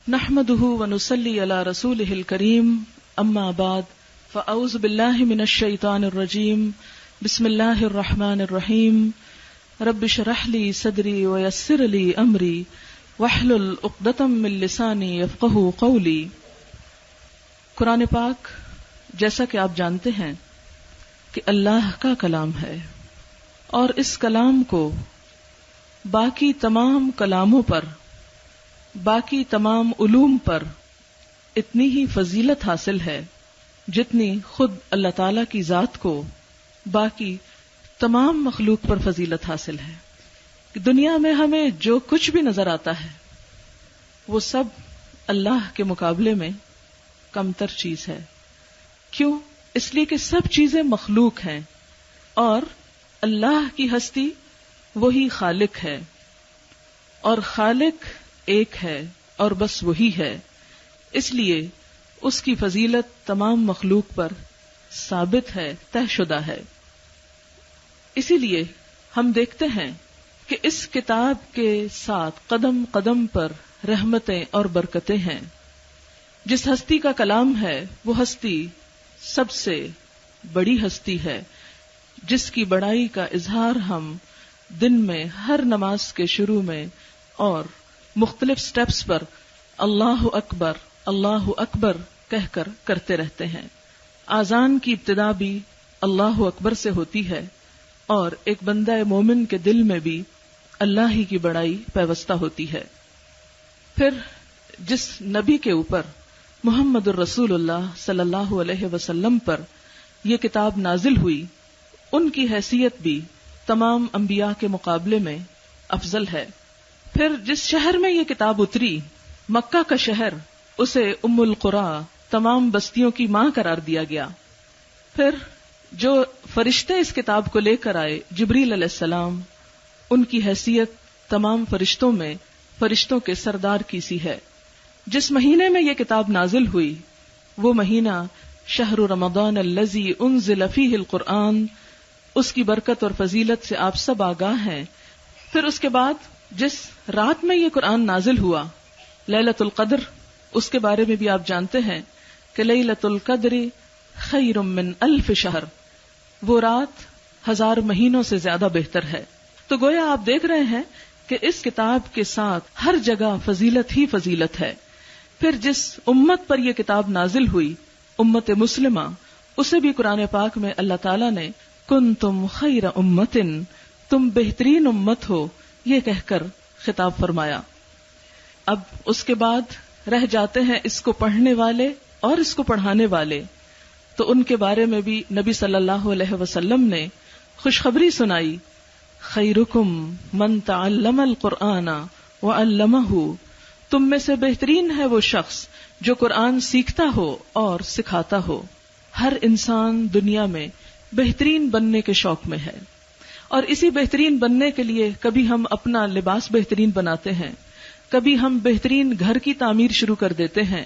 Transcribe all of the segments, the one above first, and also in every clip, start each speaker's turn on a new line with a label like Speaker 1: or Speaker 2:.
Speaker 1: نحمده ونصلي على رسوله الكريم اما بعد فاعوذ بالله من الشيطان الرجيم بسم الله الرحمن الرحيم رب اشرح لي صدري ويسر لي امري واحلل عقدة من لساني يفقهوا قولي۔ قرآن پاک جیسا کہ آپ جانتے ہیں کہ اللہ کا کلام ہے اور اس کلام کو باقی تمام کلاموں پر، باقی تمام علوم پر اتنی ہی فضیلت حاصل ہے جتنی خود اللہ تعالی کی ذات کو باقی تمام مخلوق پر فضیلت حاصل ہے۔ دنیا میں ہمیں جو کچھ بھی نظر آتا ہے وہ سب اللہ کے مقابلے میں کمتر چیز ہے۔ کیوں؟ اس لیے کہ سب چیزیں مخلوق ہیں اور اللہ کی ہستی وہی خالق ہے، اور خالق ایک ہے اور بس وہی ہے، اس لیے اس کی فضیلت تمام مخلوق پر ثابت ہے، طے شدہ ہے۔ اسی لیے ہم دیکھتے ہیں کہ اس کتاب کے ساتھ قدم قدم پر رحمتیں اور برکتیں ہیں۔ جس ہستی کا کلام ہے وہ ہستی سب سے بڑی ہستی ہے، جس کی بڑائی کا اظہار ہم دن میں ہر نماز کے شروع میں اور مختلف سٹیپس پر اللہ اکبر کہہ کر کرتے رہتے ہیں۔ آذان کی ابتدا بھی اللہ اکبر سے ہوتی ہے اور ایک بندہ مومن کے دل میں بھی اللہ ہی کی بڑائی پیوستہ ہوتی ہے۔ پھر جس نبی کے اوپر محمد الرسول اللہ صلی اللہ علیہ وسلم پر یہ کتاب نازل ہوئی، ان کی حیثیت بھی تمام انبیاء کے مقابلے میں افضل ہے۔ پھر جس شہر میں یہ کتاب اتری، مکہ کا شہر، اسے ام القری، تمام بستیوں کی ماں قرار دیا گیا۔ پھر جو فرشتے اس کتاب کو لے کر آئے، جبریل علیہ السلام، ان کی حیثیت تمام فرشتوں میں فرشتوں کے سردار کی سی ہے۔ جس مہینے میں یہ کتاب نازل ہوئی وہ مہینہ شہر رمضان الذی انزل فیہ القرآن، اس کی برکت اور فضیلت سے آپ سب آگاہ ہیں۔ پھر اس کے بعد جس رات میں یہ قرآن نازل ہوا، لیلۃ القدر، اس کے بارے میں بھی آپ جانتے ہیں کہ لیلۃ القدر خیر من الف شہر، وہ رات 1000 مہینوں سے زیادہ بہتر ہے۔ تو گویا آپ دیکھ رہے ہیں کہ اس کتاب کے ساتھ ہر جگہ فضیلت ہی فضیلت ہے۔ پھر جس امت پر یہ کتاب نازل ہوئی، امت مسلمہ، اسے بھی قرآن پاک میں اللہ تعالیٰ نے کنتم خیر امت، تم بہترین امت ہو، یہ کہہ کر خطاب فرمایا۔ اب اس کے بعد رہ جاتے ہیں اس کو پڑھنے والے اور اس کو پڑھانے والے، تو ان کے بارے میں بھی نبی صلی اللہ علیہ وسلم نے خوشخبری سنائی، خیرکم من تعلم القرآن وعلمہ، تم میں سے بہترین ہے وہ شخص جو قرآن سیکھتا ہو اور سکھاتا ہو۔ ہر انسان دنیا میں بہترین بننے کے شوق میں ہے، اور اسی بہترین بننے کے لیے کبھی ہم اپنا لباس بہترین بناتے ہیں، کبھی ہم بہترین گھر کی تعمیر شروع کر دیتے ہیں،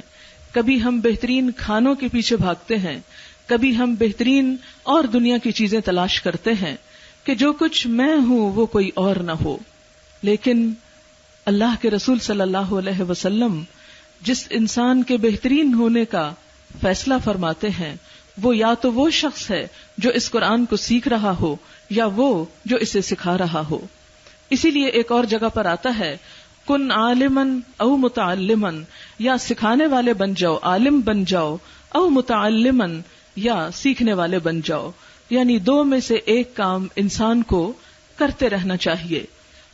Speaker 1: کبھی ہم بہترین کھانوں کے پیچھے بھاگتے ہیں، کبھی ہم بہترین اور دنیا کی چیزیں تلاش کرتے ہیں کہ جو کچھ میں ہوں وہ کوئی اور نہ ہو۔ لیکن اللہ کے رسول صلی اللہ علیہ وسلم جس انسان کے بہترین ہونے کا فیصلہ فرماتے ہیں، وہ یا تو وہ شخص ہے جو اس قرآن کو سیکھ رہا ہو یا وہ جو اسے سکھا رہا ہو۔ اسی لیے ایک اور جگہ پر آتا ہے، کن عالمن او متعلمن، یا سکھانے والے بن جاؤ، عالم بن جاؤ، او متعلمن، یا سیکھنے والے بن جاؤ، یعنی دو میں سے ایک کام انسان کو کرتے رہنا چاہیے۔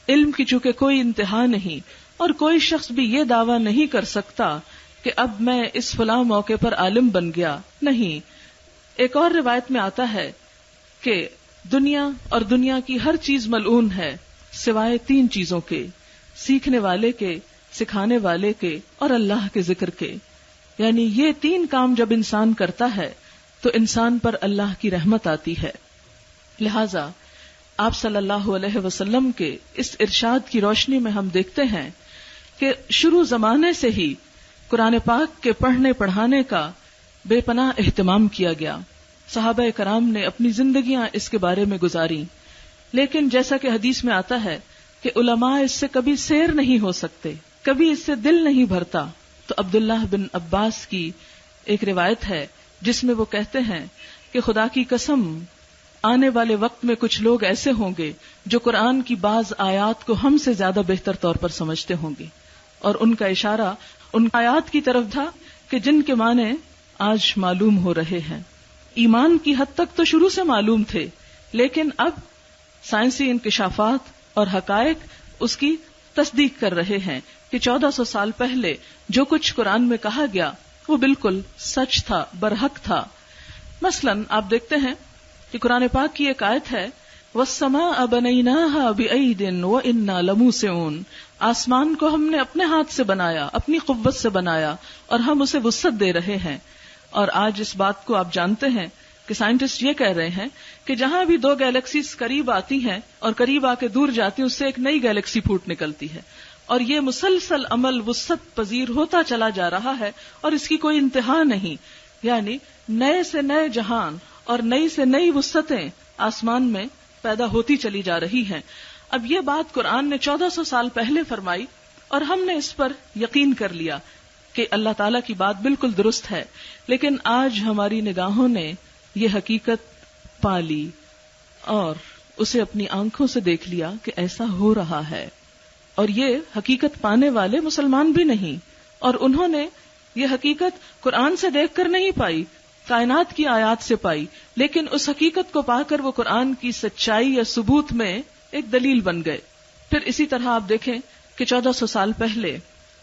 Speaker 1: علم کی چونکہ کوئی انتہا نہیں، اور کوئی شخص بھی یہ دعویٰ نہیں کر سکتا کہ اب میں اس فلاں موقع پر عالم بن گیا، نہیں۔ ایک اور روایت میں آتا ہے کہ دنیا اور دنیا کی ہر چیز ملعون ہے سوائے 3 چیزوں کے، سیکھنے والے کے، سکھانے والے کے اور اللہ کے ذکر کے۔ یعنی یہ 3 کام جب انسان کرتا ہے تو انسان پر اللہ کی رحمت آتی ہے۔ لہذا آپ صلی اللہ علیہ وسلم کے اس ارشاد کی روشنی میں ہم دیکھتے ہیں کہ شروع زمانے سے ہی قرآن پاک کے پڑھنے پڑھانے کا بے پناہ اہتمام کیا گیا۔ صحابہ کرام نے اپنی زندگیاں اس کے بارے میں گزاری، لیکن جیسا کہ حدیث میں آتا ہے کہ علماء اس سے کبھی سیر نہیں ہو سکتے، کبھی اس سے دل نہیں بھرتا، تو عبداللہ بن عباس کی ایک روایت ہے جس میں وہ کہتے ہیں کہ خدا کی قسم آنے والے وقت میں کچھ لوگ ایسے ہوں گے جو قرآن کی بعض آیات کو ہم سے زیادہ بہتر طور پر سمجھتے ہوں گے، اور ان کا اشارہ ان آیات کی طرف تھا کہ جن کے معنی آج معلوم ہو رہے ہیں۔ ایمان کی حد تک تو شروع سے معلوم تھے، لیکن اب سائنسی انکشافات اور حقائق اس کی تصدیق کر رہے ہیں کہ 1400 سال پہلے جو کچھ قرآن میں کہا گیا وہ بالکل سچ تھا، برحق تھا۔ مثلاً آپ دیکھتے ہیں کہ قرآن پاک کی ایک آیت ہے وَالسَّمَاءَ بَنَيْنَاهَا بِأَيْدٍ وَإِنَّا لَمُوسِعُونَ، آسمان کو ہم نے اپنے ہاتھ سے بنایا، اپنی قوت سے بنایا، اور ہم اسے وسعت دے رہے ہیں۔ اور آج اس بات کو آپ جانتے ہیں کہ سائنٹسٹ یہ کہہ رہے ہیں کہ جہاں بھی 2 گیلیکسیز قریب آتی ہیں اور قریب آ کے دور جاتی ہیں، اس سے ایک نئی گیلیکسی پھوٹ نکلتی ہے، اور یہ مسلسل عمل وسعت پذیر ہوتا چلا جا رہا ہے اور اس کی کوئی انتہا نہیں، یعنی نئے سے نئے جہان اور نئی سے نئی وسعتیں آسمان میں پیدا ہوتی چلی جا رہی ہیں۔ اب یہ بات قرآن نے 1400 سال پہلے فرمائی اور ہم نے اس پر یقین کر لیا کہ اللہ تعالیٰ کی بات بالکل درست ہے، لیکن آج ہماری نگاہوں نے یہ حقیقت پا لی اور اسے اپنی آنکھوں سے دیکھ لیا کہ ایسا ہو رہا ہے، اور یہ حقیقت پانے والے مسلمان بھی نہیں، اور انہوں نے یہ حقیقت قرآن سے دیکھ کر نہیں پائی، کائنات کی آیات سے پائی، لیکن اس حقیقت کو پا کر وہ قرآن کی سچائی یا ثبوت میں ایک دلیل بن گئے۔ پھر اسی طرح آپ دیکھیں کہ 1400 سال پہلے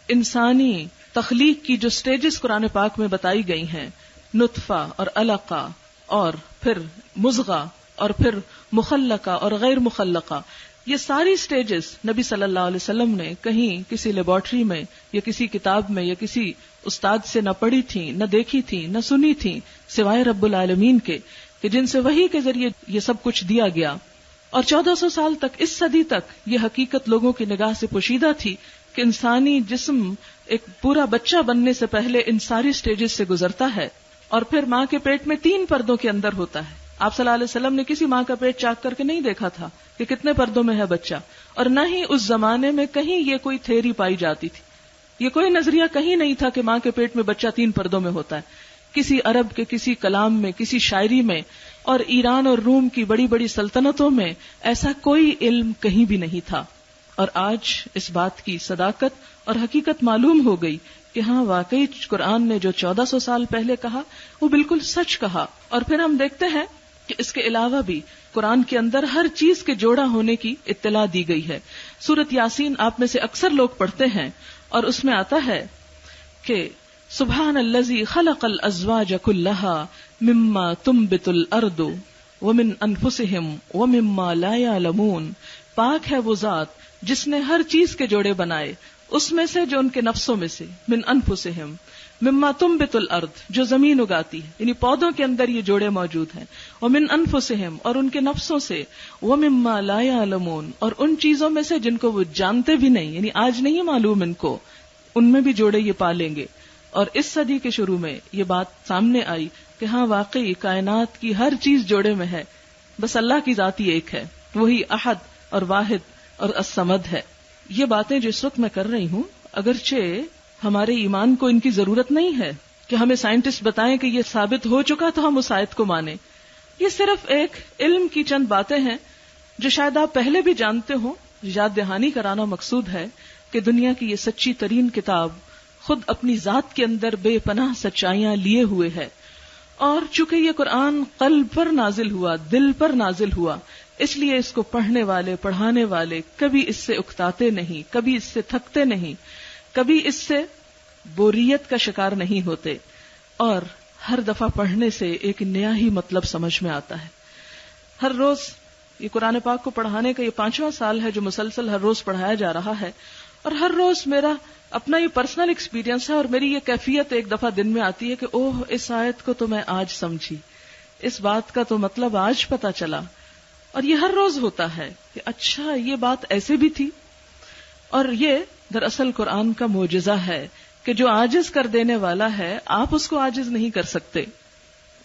Speaker 1: انسانی تخلیق کی جو سٹیجز قرآن پاک میں بتائی گئی ہیں، نطفہ اور علقہ اور پھر مضغہ اور پھر مخلقہ اور غیر مخلقہ، یہ ساری سٹیجز نبی صلی اللہ علیہ وسلم نے کہیں کسی لیبارٹری میں یا کسی کتاب میں یا کسی استاد سے نہ پڑھی تھی، نہ دیکھی تھی، نہ سنی تھی، سوائے رب العالمین کے کہ جن سے وحی کے ذریعے یہ سب کچھ دیا گیا۔ اور 1400 سال تک، اس صدی تک یہ حقیقت لوگوں کی نگاہ سے پوشیدہ تھی کہ انسانی جسم ایک پورا بچہ بننے سے پہلے ان ساری سٹیجز سے گزرتا ہے، اور پھر ماں کے پیٹ میں 3 پردوں کے اندر ہوتا ہے۔ آپ صلی اللہ علیہ وسلم نے کسی ماں کا پیٹ چاک کر کے نہیں دیکھا تھا کہ کتنے پردوں میں ہے بچہ، اور نہ ہی اس زمانے میں کہیں یہ کوئی تھیوری پائی جاتی تھی، یہ کوئی نظریہ کہیں نہیں تھا کہ ماں کے پیٹ میں بچہ 3 پردوں میں ہوتا ہے، کسی عرب کے کسی کلام میں، کسی شاعری میں، اور ایران اور روم کی بڑی بڑی سلطنتوں میں ایسا کوئی علم کہیں بھی نہیں تھا۔ اور آج اس بات کی صداقت اور حقیقت معلوم ہو گئی کہ ہاں واقعی قرآن نے جو 1400 سال پہلے کہا وہ بالکل سچ کہا۔ اور پھر ہم دیکھتے ہیں کہ اس کے علاوہ بھی قرآن کے اندر ہر چیز کے جوڑا ہونے کی اطلاع دی گئی ہے۔ سورۃ یاسین آپ میں سے اکثر لوگ پڑھتے ہیں، اور اس میں آتا ہے کہ سبحان الذی خلق الازواج کلھا مما تنبت الارض ومن انفسہم ومما لا یعلمون، پاک ہے وہ ذات جس نے ہر چیز کے جوڑے بنائے، اس میں سے جو ان کے نفسوں میں سے، من انفسہم، مما تنبت الارض جو زمین اگاتی ہے، یعنی پودوں کے اندر یہ جوڑے موجود ہیں، ومن انفسہم اور ان کے نفسوں سے، ومما لا یعلمون اور ان چیزوں میں سے جن کو وہ جانتے بھی نہیں، یعنی آج نہیں معلوم ان کو، ان میں بھی جوڑے یہ پالیں گے۔ اور اس صدی کے شروع میں یہ بات سامنے آئی کہ ہاں واقعی کائنات کی ہر چیز جوڑے میں ہے، بس اللہ کی ذات ہی ایک ہے، وہی احد اور واحد اور الصمد ہے۔ یہ باتیں جس وقت میں کر رہی ہوں، اگرچہ ہمارے ایمان کو ان کی ضرورت نہیں ہے کہ ہمیں سائنٹسٹ بتائیں کہ یہ ثابت ہو چکا تو ہم اس آیت کو مانیں، یہ صرف ایک علم کی چند باتیں ہیں جو شاید آپ پہلے بھی جانتے ہوں۔ یاد دہانی کرانا مقصود ہے کہ دنیا کی یہ سچی ترین کتاب خود اپنی ذات کے اندر بے پناہ سچائیاں لیے ہوئے ہے، اور چونکہ یہ قرآن قلب پر نازل ہوا، دل پر نازل ہوا، اس لیے اس کو پڑھنے والے، پڑھانے والے کبھی اس سے اکتاتے نہیں، کبھی اس سے تھکتے نہیں، کبھی اس سے بوریت کا شکار نہیں ہوتے، اور ہر دفعہ پڑھنے سے ایک نیا ہی مطلب سمجھ میں آتا ہے۔ ہر روز یہ قرآن پاک کو پڑھانے کا یہ 5واں سال ہے جو مسلسل ہر روز پڑھایا جا رہا ہے، اور ہر روز میرا اپنا یہ پرسنل ایکسپیرینس ہے، اور میری یہ کیفیت ایک دفعہ دن میں آتی ہے کہ اوہ اس آیت کو تو میں آج سمجھی، اس بات کا تو مطلب آج پتہ چلا۔ اور یہ ہر روز ہوتا ہے کہ اچھا یہ بات ایسے بھی تھی۔ اور یہ دراصل قرآن کا معجزہ ہے کہ جو عاجز کر دینے والا ہے آپ اس کو عاجز نہیں کر سکتے،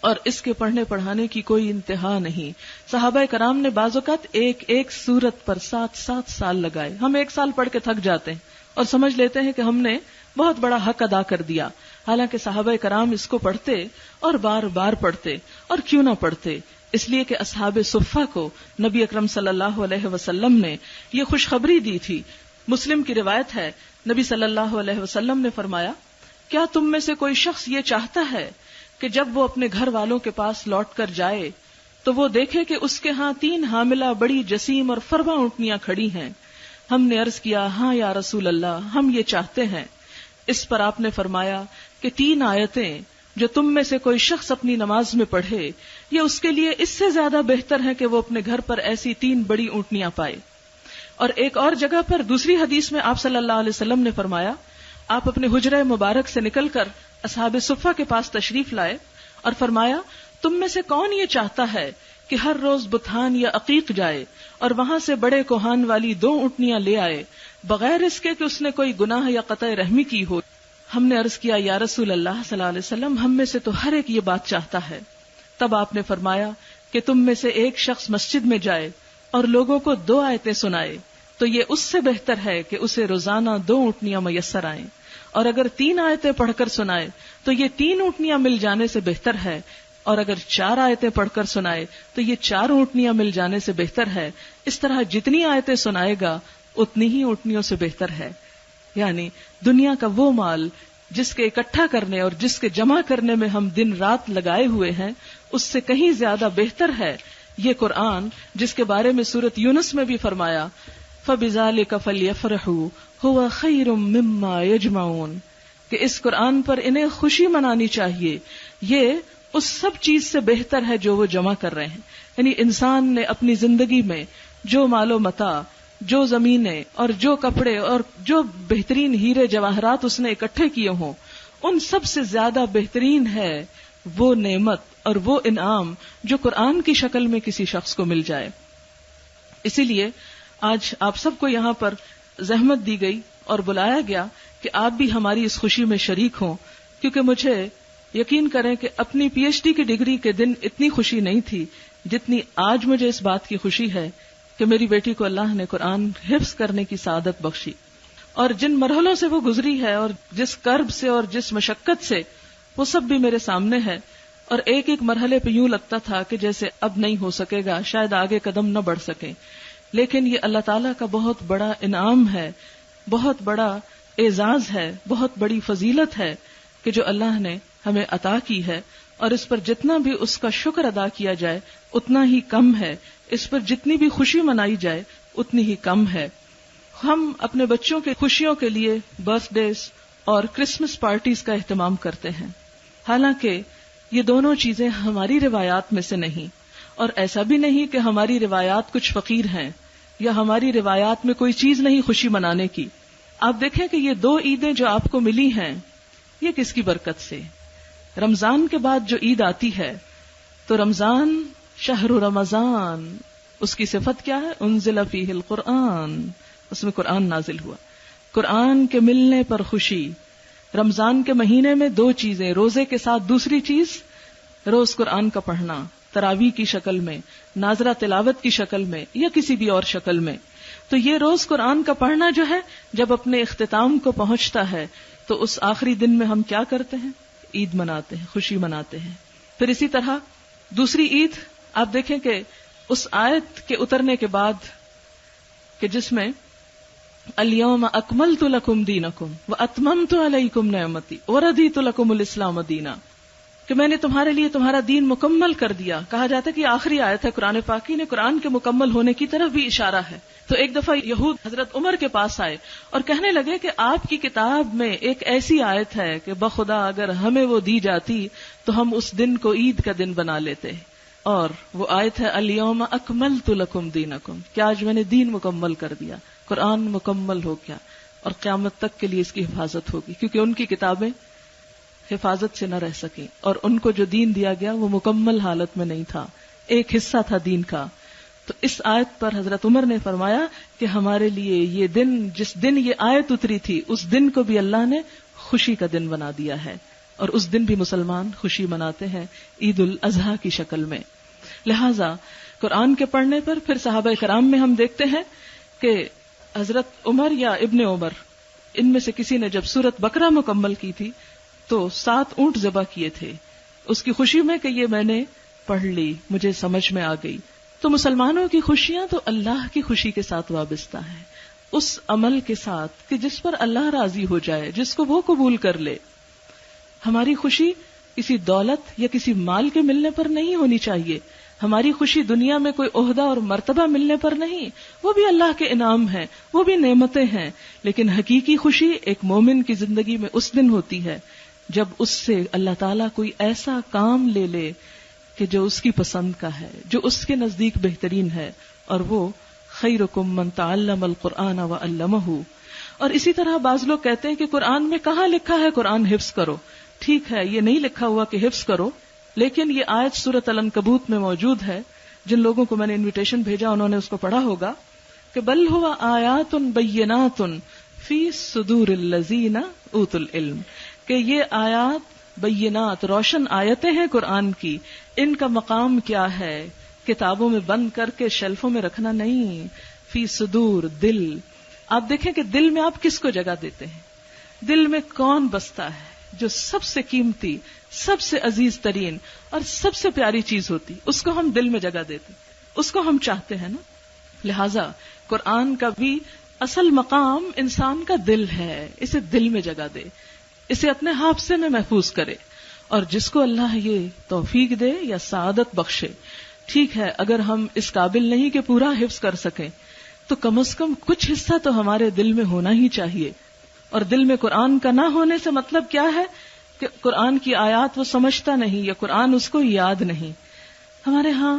Speaker 1: اور اس کے پڑھنے پڑھانے کی کوئی انتہا نہیں۔ صحابہ کرام نے بعض اوقات ایک ایک سورت پر 7 سال لگائے۔ ہم 1 سال پڑھ کے تھک جاتے ہیں اور سمجھ لیتے ہیں کہ ہم نے بہت بڑا حق ادا کر دیا. حالانکہ صحابہ کرام اس کو پڑھتے اور بار بار پڑھتے، اور کیوں نہ پڑھتے، اس لیے کہ اصحاب صفہ کو نبی اکرم صلی اللہ علیہ وسلم نے یہ خوشخبری دی تھی. مسلم کی روایت ہے، نبی صلی اللہ علیہ وسلم نے فرمایا، کیا تم میں سے کوئی شخص یہ چاہتا ہے کہ جب وہ اپنے گھر والوں کے پاس لوٹ کر جائے تو وہ دیکھے کہ اس کے ہاں 3 حاملہ بڑی جسیم اور فربا اونٹنیاں کھڑی ہیں؟ ہم نے عرض کیا، ہاں یا رسول اللہ، ہم یہ چاہتے ہیں. اس پر آپ نے فرمایا کہ 3 آیتیں جو تم میں سے کوئی شخص اپنی نماز میں پڑھے، یہ اس کے لیے اس سے زیادہ بہتر ہے کہ وہ اپنے گھر پر ایسی 3 بڑی اونٹنیاں پائے. اور ایک اور جگہ پر دوسری حدیث میں آپ صلی اللہ علیہ وسلم نے فرمایا، آپ اپنے حجرہ مبارک سے نکل کر اصحاب صفہ کے پاس تشریف لائے اور فرمایا، تم میں سے کون یہ چاہتا ہے کہ ہر روز بتھان یا عقیق جائے اور وہاں سے بڑے کوہان والی 2 اونٹنیاں لے آئے بغیر اس کے کہ اس نے کوئی گناہ یا قطع رحمی کی ہو؟ ہم نے عرض کیا، یا رسول اللہ صلی اللہ علیہ وسلم، ہم میں سے تو ہر ایک یہ بات چاہتا ہے. تب آپ نے فرمایا کہ تم میں سے ایک شخص مسجد میں جائے اور لوگوں کو 2 آیتیں سنائے تو یہ اس سے بہتر ہے کہ اسے روزانہ 2 اونٹنیاں میسر آئیں، اور اگر 3 آیتیں پڑھ کر سنائے تو یہ 3 اونٹنیاں مل جانے سے بہتر ہے، اور اگر 4 آیتیں پڑھ کر سنائے تو یہ 4 اونٹنیاں مل جانے سے بہتر ہے. اس طرح جتنی آیتیں سنائے گا اتنی ہی اونٹنیوں سے بہتر ہے. یعنی دنیا کا وہ مال جس کے اکٹھا کرنے اور جس کے جمع کرنے میں ہم دن رات لگائے ہوئے ہیں، اس سے کہیں زیادہ بہتر ہے یہ قرآن، جس کے بارے میں سورۃ یونس میں بھی فرمایا، فَبِذَلِكَ فَلْيَفْرَحُوا هُوَ خَيْرٌ مِّمَّا يَجْمَعُونَ، کہ اس قرآن پر انہیں خوشی منانی چاہیے، یہ اس سب چیز سے بہتر ہے جو وہ جمع کر رہے ہیں. یعنی انسان نے اپنی زندگی میں جو مال و متاع، جو زمینیں اور جو کپڑے اور جو بہترین ہیرے جواہرات اس نے اکٹھے کیے ہوں، ان سب سے زیادہ بہترین ہے وہ نعمت اور وہ انعام جو قرآن کی شکل میں کسی شخص کو مل جائے. اسی لیے آج آپ سب کو یہاں پر زحمت دی گئی اور بلایا گیا کہ آپ بھی ہماری اس خوشی میں شریک ہوں، کیونکہ مجھے یقین کریں کہ اپنی پی ایچ ڈی کی ڈگری کے دن اتنی خوشی نہیں تھی جتنی آج مجھے اس بات کی خوشی ہے کہ میری بیٹی کو اللہ نے قرآن حفظ کرنے کی سعادت بخشی، اور جن مرحلوں سے وہ گزری ہے اور جس کرب سے اور جس مشقت سے، وہ سب بھی میرے سامنے ہے. اور ایک ایک مرحلے پہ یوں لگتا تھا کہ جیسے اب نہیں ہو سکے گا، شاید آگے قدم نہ بڑھ سکیں، لیکن یہ اللہ تعالیٰ کا بہت بڑا انعام ہے، بہت بڑا اعزاز ہے، بہت بڑی فضیلت ہے کہ جو اللہ نے ہمیں عطا کی ہے، اور اس پر جتنا بھی اس کا شکر ادا کیا جائے اتنا ہی کم ہے، اس پر جتنی بھی خوشی منائی جائے اتنی ہی کم ہے. ہم اپنے بچوں کے خوشیوں کے لیے برتھ ڈیز اور کرسمس پارٹیز کا اہتمام کرتے ہیں، حالانکہ یہ دونوں چیزیں ہماری روایات میں سے نہیں، اور ایسا بھی نہیں کہ ہماری روایات کچھ فقیر ہیں یا ہماری روایات میں کوئی چیز نہیں خوشی منانے کی. آپ دیکھیں کہ یہ 2 عیدیں جو آپ کو ملی ہیں، یہ کس کی برکت سے؟ رمضان کے بعد جو عید آتی ہے تو رمضان شہر رمضان، اس کی صفت کیا ہے؟ انزل فیہ القرآن، اس میں قرآن نازل ہوا، قرآن کے ملنے پر خوشی. رمضان کے مہینے میں 2 چیزیں، روزے کے ساتھ دوسری چیز روز قرآن کا پڑھنا، تراویح کی شکل میں، ناظرہ تلاوت کی شکل میں یا کسی بھی اور شکل میں. تو یہ روز قرآن کا پڑھنا جو ہے جب اپنے اختتام کو پہنچتا ہے تو اس آخری دن میں ہم کیا کرتے ہیں؟ عید مناتے ہیں، خوشی مناتے ہیں. پھر اسی طرح دوسری عید آپ دیکھیں کہ اس آیت کے اترنے کے بعد کہ جس میں الیوم اکملت لکم دینکم واتممت علیکم نعمتی ورضیت لکم الاسلام دینا، کہ میں نے تمہارے لیے تمہارا دین مکمل کر دیا. کہا جاتا ہے کہ یہ آخری آیت ہے قرآن پاکی نے قرآن کے مکمل ہونے کی طرف بھی اشارہ ہے. تو ایک دفعہ یہود حضرت عمر کے پاس آئے اور کہنے لگے کہ آپ کی کتاب میں ایک ایسی آیت ہے کہ بخدا اگر ہمیں وہ دی جاتی تو ہم اس دن کو عید کا دن بنا لیتے، اور وہ آیت ہے الیوم اکملت لکم دینکم، کہ آج میں نے دین مکمل کر دیا، قرآن مکمل ہو گیا، اور قیامت تک کے لیے اس کی حفاظت ہوگی، کیونکہ ان کی کتابیں حفاظت سے نہ رہ سکیں، اور ان کو جو دین دیا گیا وہ مکمل حالت میں نہیں تھا، ایک حصہ تھا دین کا. تو اس آیت پر حضرت عمر نے فرمایا کہ ہمارے لیے یہ دن، جس دن یہ آیت اتری تھی، اس دن کو بھی اللہ نے خوشی کا دن بنا دیا ہے، اور اس دن بھی مسلمان خوشی مناتے ہیں عید الاضحیٰ کی شکل میں. لہذا قرآن کے پڑھنے پر پھر صحابہ کرام میں ہم دیکھتے ہیں کہ حضرت عمر یا ابن عمر ان میں سے کسی نے جب سورت بقرہ مکمل کی تھی تو 7 اونٹ ذبح کیے تھے اس کی خوشی میں کہ یہ میں نے پڑھ لی، مجھے سمجھ میں آ گئی۔ تو مسلمانوں کی خوشیاں تو اللہ کی خوشی کے ساتھ وابستہ ہیں، اس عمل کے ساتھ کہ جس پر اللہ راضی ہو جائے، جس کو وہ قبول کر لے۔ ہماری خوشی کسی دولت یا کسی مال کے ملنے پر نہیں ہونی چاہیے، ہماری خوشی دنیا میں کوئی عہدہ اور مرتبہ ملنے پر نہیں، وہ بھی اللہ کے انعام ہیں، وہ بھی نعمتیں ہیں، لیکن حقیقی خوشی ایک مومن کی زندگی میں اس دن ہوتی ہے جب اس سے اللہ تعالیٰ کوئی ایسا کام لے لے کہ جو اس کی پسند کا ہے، جو اس کے نزدیک بہترین ہے، اور وہ خیرکم من تعلم القرآن وعلمہ۔ اور اسی طرح بعض لوگ کہتے ہیں کہ قرآن میں کہاں لکھا ہے قرآن حفظ کرو؟ ٹھیک ہے، یہ نہیں لکھا ہوا کہ حفظ کرو، لیکن یہ آیت سورۃ العنکبوت میں موجود ہے۔ جن لوگوں کو میں نے انویٹیشن بھیجا انہوں نے اس کو پڑھا ہوگا کہ بل ہوا آیات بینات فی صدور الذین اوتوا العلم، کہ یہ آیات بینات روشن آیتیں ہیں قرآن کی، ان کا مقام کیا ہے؟ کتابوں میں بند کر کے شیلفوں میں رکھنا نہیں، فی صدور دل۔ آپ دیکھیں کہ دل میں آپ کس کو جگہ دیتے ہیں، دل میں کون بستا ہے؟ جو سب سے قیمتی، سب سے عزیز ترین اور سب سے پیاری چیز ہوتی، اس کو ہم دل میں جگہ دیتے، اس کو ہم چاہتے ہیں نا۔ لہذا قرآن کا بھی اصل مقام انسان کا دل ہے، اسے دل میں جگہ دے، اسے اپنے حافظے میں محفوظ کرے، اور جس کو اللہ یہ توفیق دے یا سعادت بخشے، ٹھیک ہے، اگر ہم اس قابل نہیں کہ پورا حفظ کر سکیں تو کم از کم کچھ حصہ تو ہمارے دل میں ہونا ہی چاہیے۔ اور دل میں قرآن کا نہ ہونے سے مطلب کیا ہے کہ قرآن کی آیات وہ سمجھتا نہیں یا قرآن اس کو یاد نہیں۔ ہمارے ہاں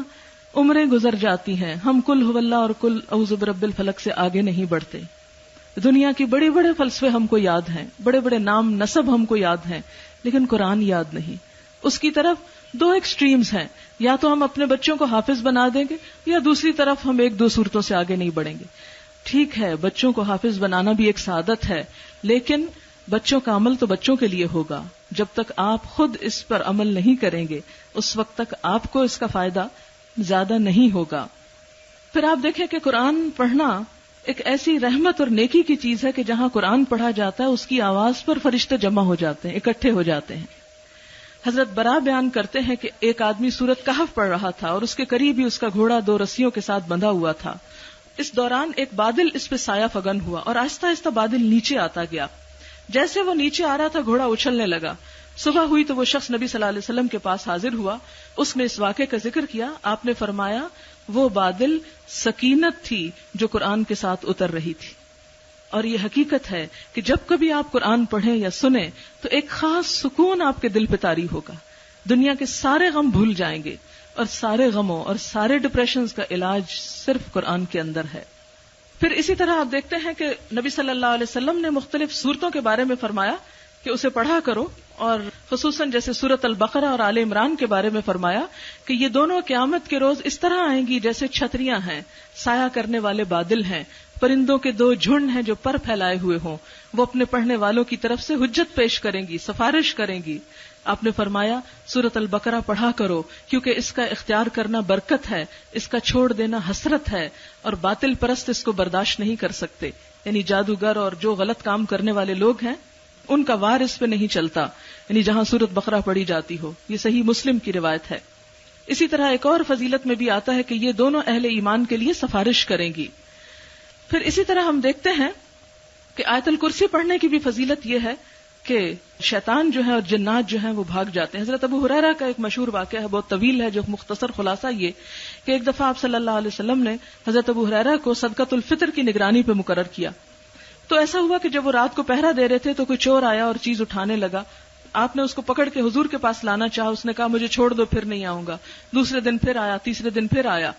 Speaker 1: عمریں گزر جاتی ہیں، ہم کل هو اللہ اور کل اعوذ برب الفلق سے آگے نہیں بڑھتے۔ دنیا کی بڑے بڑے فلسفے ہم کو یاد ہیں، بڑے بڑے نام نسب ہم کو یاد ہیں، لیکن قرآن یاد نہیں۔ اس کی طرف 2 ایکسٹریمز ہیں، یا تو ہم اپنے بچوں کو حافظ بنا دیں گے یا دوسری طرف ہم 1-2 صورتوں سے آگے نہیں بڑھیں گے۔ ٹھیک ہے، بچوں کو حافظ بنانا بھی ایک سعادت ہے، لیکن بچوں کا عمل تو بچوں کے لیے ہوگا۔ جب تک آپ خود اس پر عمل نہیں کریں گے اس وقت تک آپ کو اس کا فائدہ زیادہ نہیں ہوگا۔ پھر آپ دیکھیں کہ قرآن پڑھنا ایک ایسی رحمت اور نیکی کی چیز ہے کہ جہاں قرآن پڑھا جاتا ہے اس کی آواز پر فرشتے جمع ہو جاتے ہیں، اکٹھے ہو جاتے ہیں۔ حضرت برا بیان کرتے ہیں کہ ایک آدمی سورۃ کہف پڑھ رہا تھا اور اس کے قریب ہی اس کا گھوڑا 2 رسیوں کے ساتھ بندھا ہوا تھا۔ اس دوران ایک بادل اس پہ سایہ فگن ہوا اور آہستہ آہستہ بادل نیچے آتا گیا۔ جیسے وہ نیچے آ رہا تھا گھوڑا اچھلنے لگا۔ صبح ہوئی تو وہ شخص نبی صلی اللہ علیہ وسلم کے پاس حاضر ہوا، اس نے اس واقعے کا ذکر کیا۔ آپ نے فرمایا وہ بادل سکینت تھی جو قرآن کے ساتھ اتر رہی تھی۔ اور یہ حقیقت ہے کہ جب کبھی آپ قرآن پڑھیں یا سنیں تو ایک خاص سکون آپ کے دل پہ طاری ہوگا، دنیا کے سارے غم بھول جائیں گے، اور سارے غموں اور سارے ڈپریشنز کا علاج صرف قرآن کے اندر ہے۔ پھر اسی طرح آپ دیکھتے ہیں کہ نبی صلی اللہ علیہ وسلم نے مختلف سورتوں کے بارے میں فرمایا کہ اسے پڑھا کرو، اور خصوصاً جیسے سورۃ البقرہ اور آل عمران کے بارے میں فرمایا کہ یہ دونوں قیامت کے روز اس طرح آئیں گی جیسے چھتریاں ہیں، سایہ کرنے والے بادل ہیں، پرندوں کے 2 جھنڈ ہیں جو پر پھیلائے ہوئے ہوں، وہ اپنے پڑھنے والوں کی طرف سے حجت پیش کریں گی، سفارش کریں گی۔ آپ نے فرمایا سورۃ البقرہ پڑھا کرو کیونکہ اس کا اختیار کرنا برکت ہے، اس کا چھوڑ دینا حسرت ہے، اور باطل پرست اس کو برداشت نہیں کر سکتے، یعنی جادوگر اور جو غلط کام کرنے والے لوگ ہیں ان کا وار اس پہ نہیں چلتا، یعنی جہاں سورۃ بقرہ پڑھی جاتی ہو۔ یہ صحیح مسلم کی روایت ہے۔ اسی طرح ایک اور فضیلت میں بھی آتا ہے کہ یہ دونوں اہل ایمان کے لیے سفارش کریں گی۔ پھر اسی طرح ہم دیکھتے ہیں کہ آیت الکرسی پڑھنے کی بھی فضیلت یہ ہے کہ شیطان جو ہے اور جنات جو ہیں وہ بھاگ جاتے ہیں۔ حضرت ابو ہریرہ کا ایک مشہور واقعہ ہے، بہت طویل ہے، جو مختصر خلاصہ یہ کہ ایک دفعہ آپ صلی اللہ علیہ وسلم نے حضرت ابو ہریرہ کو صدقۃ الفطر کی نگرانی پہ مقرر کیا۔ تو ایسا ہوا کہ جب وہ رات کو پہرا دے رہے تھے تو کوئی چور آیا اور چیز اٹھانے لگا۔ آپ نے اس کو پکڑ کے حضور کے پاس لانا چاہا، اس نے کہا مجھے چھوڑ دو، پھر نہیں آؤں گا۔ دوسرے دن پھر آیا، تیسرے دن پھر آیا۔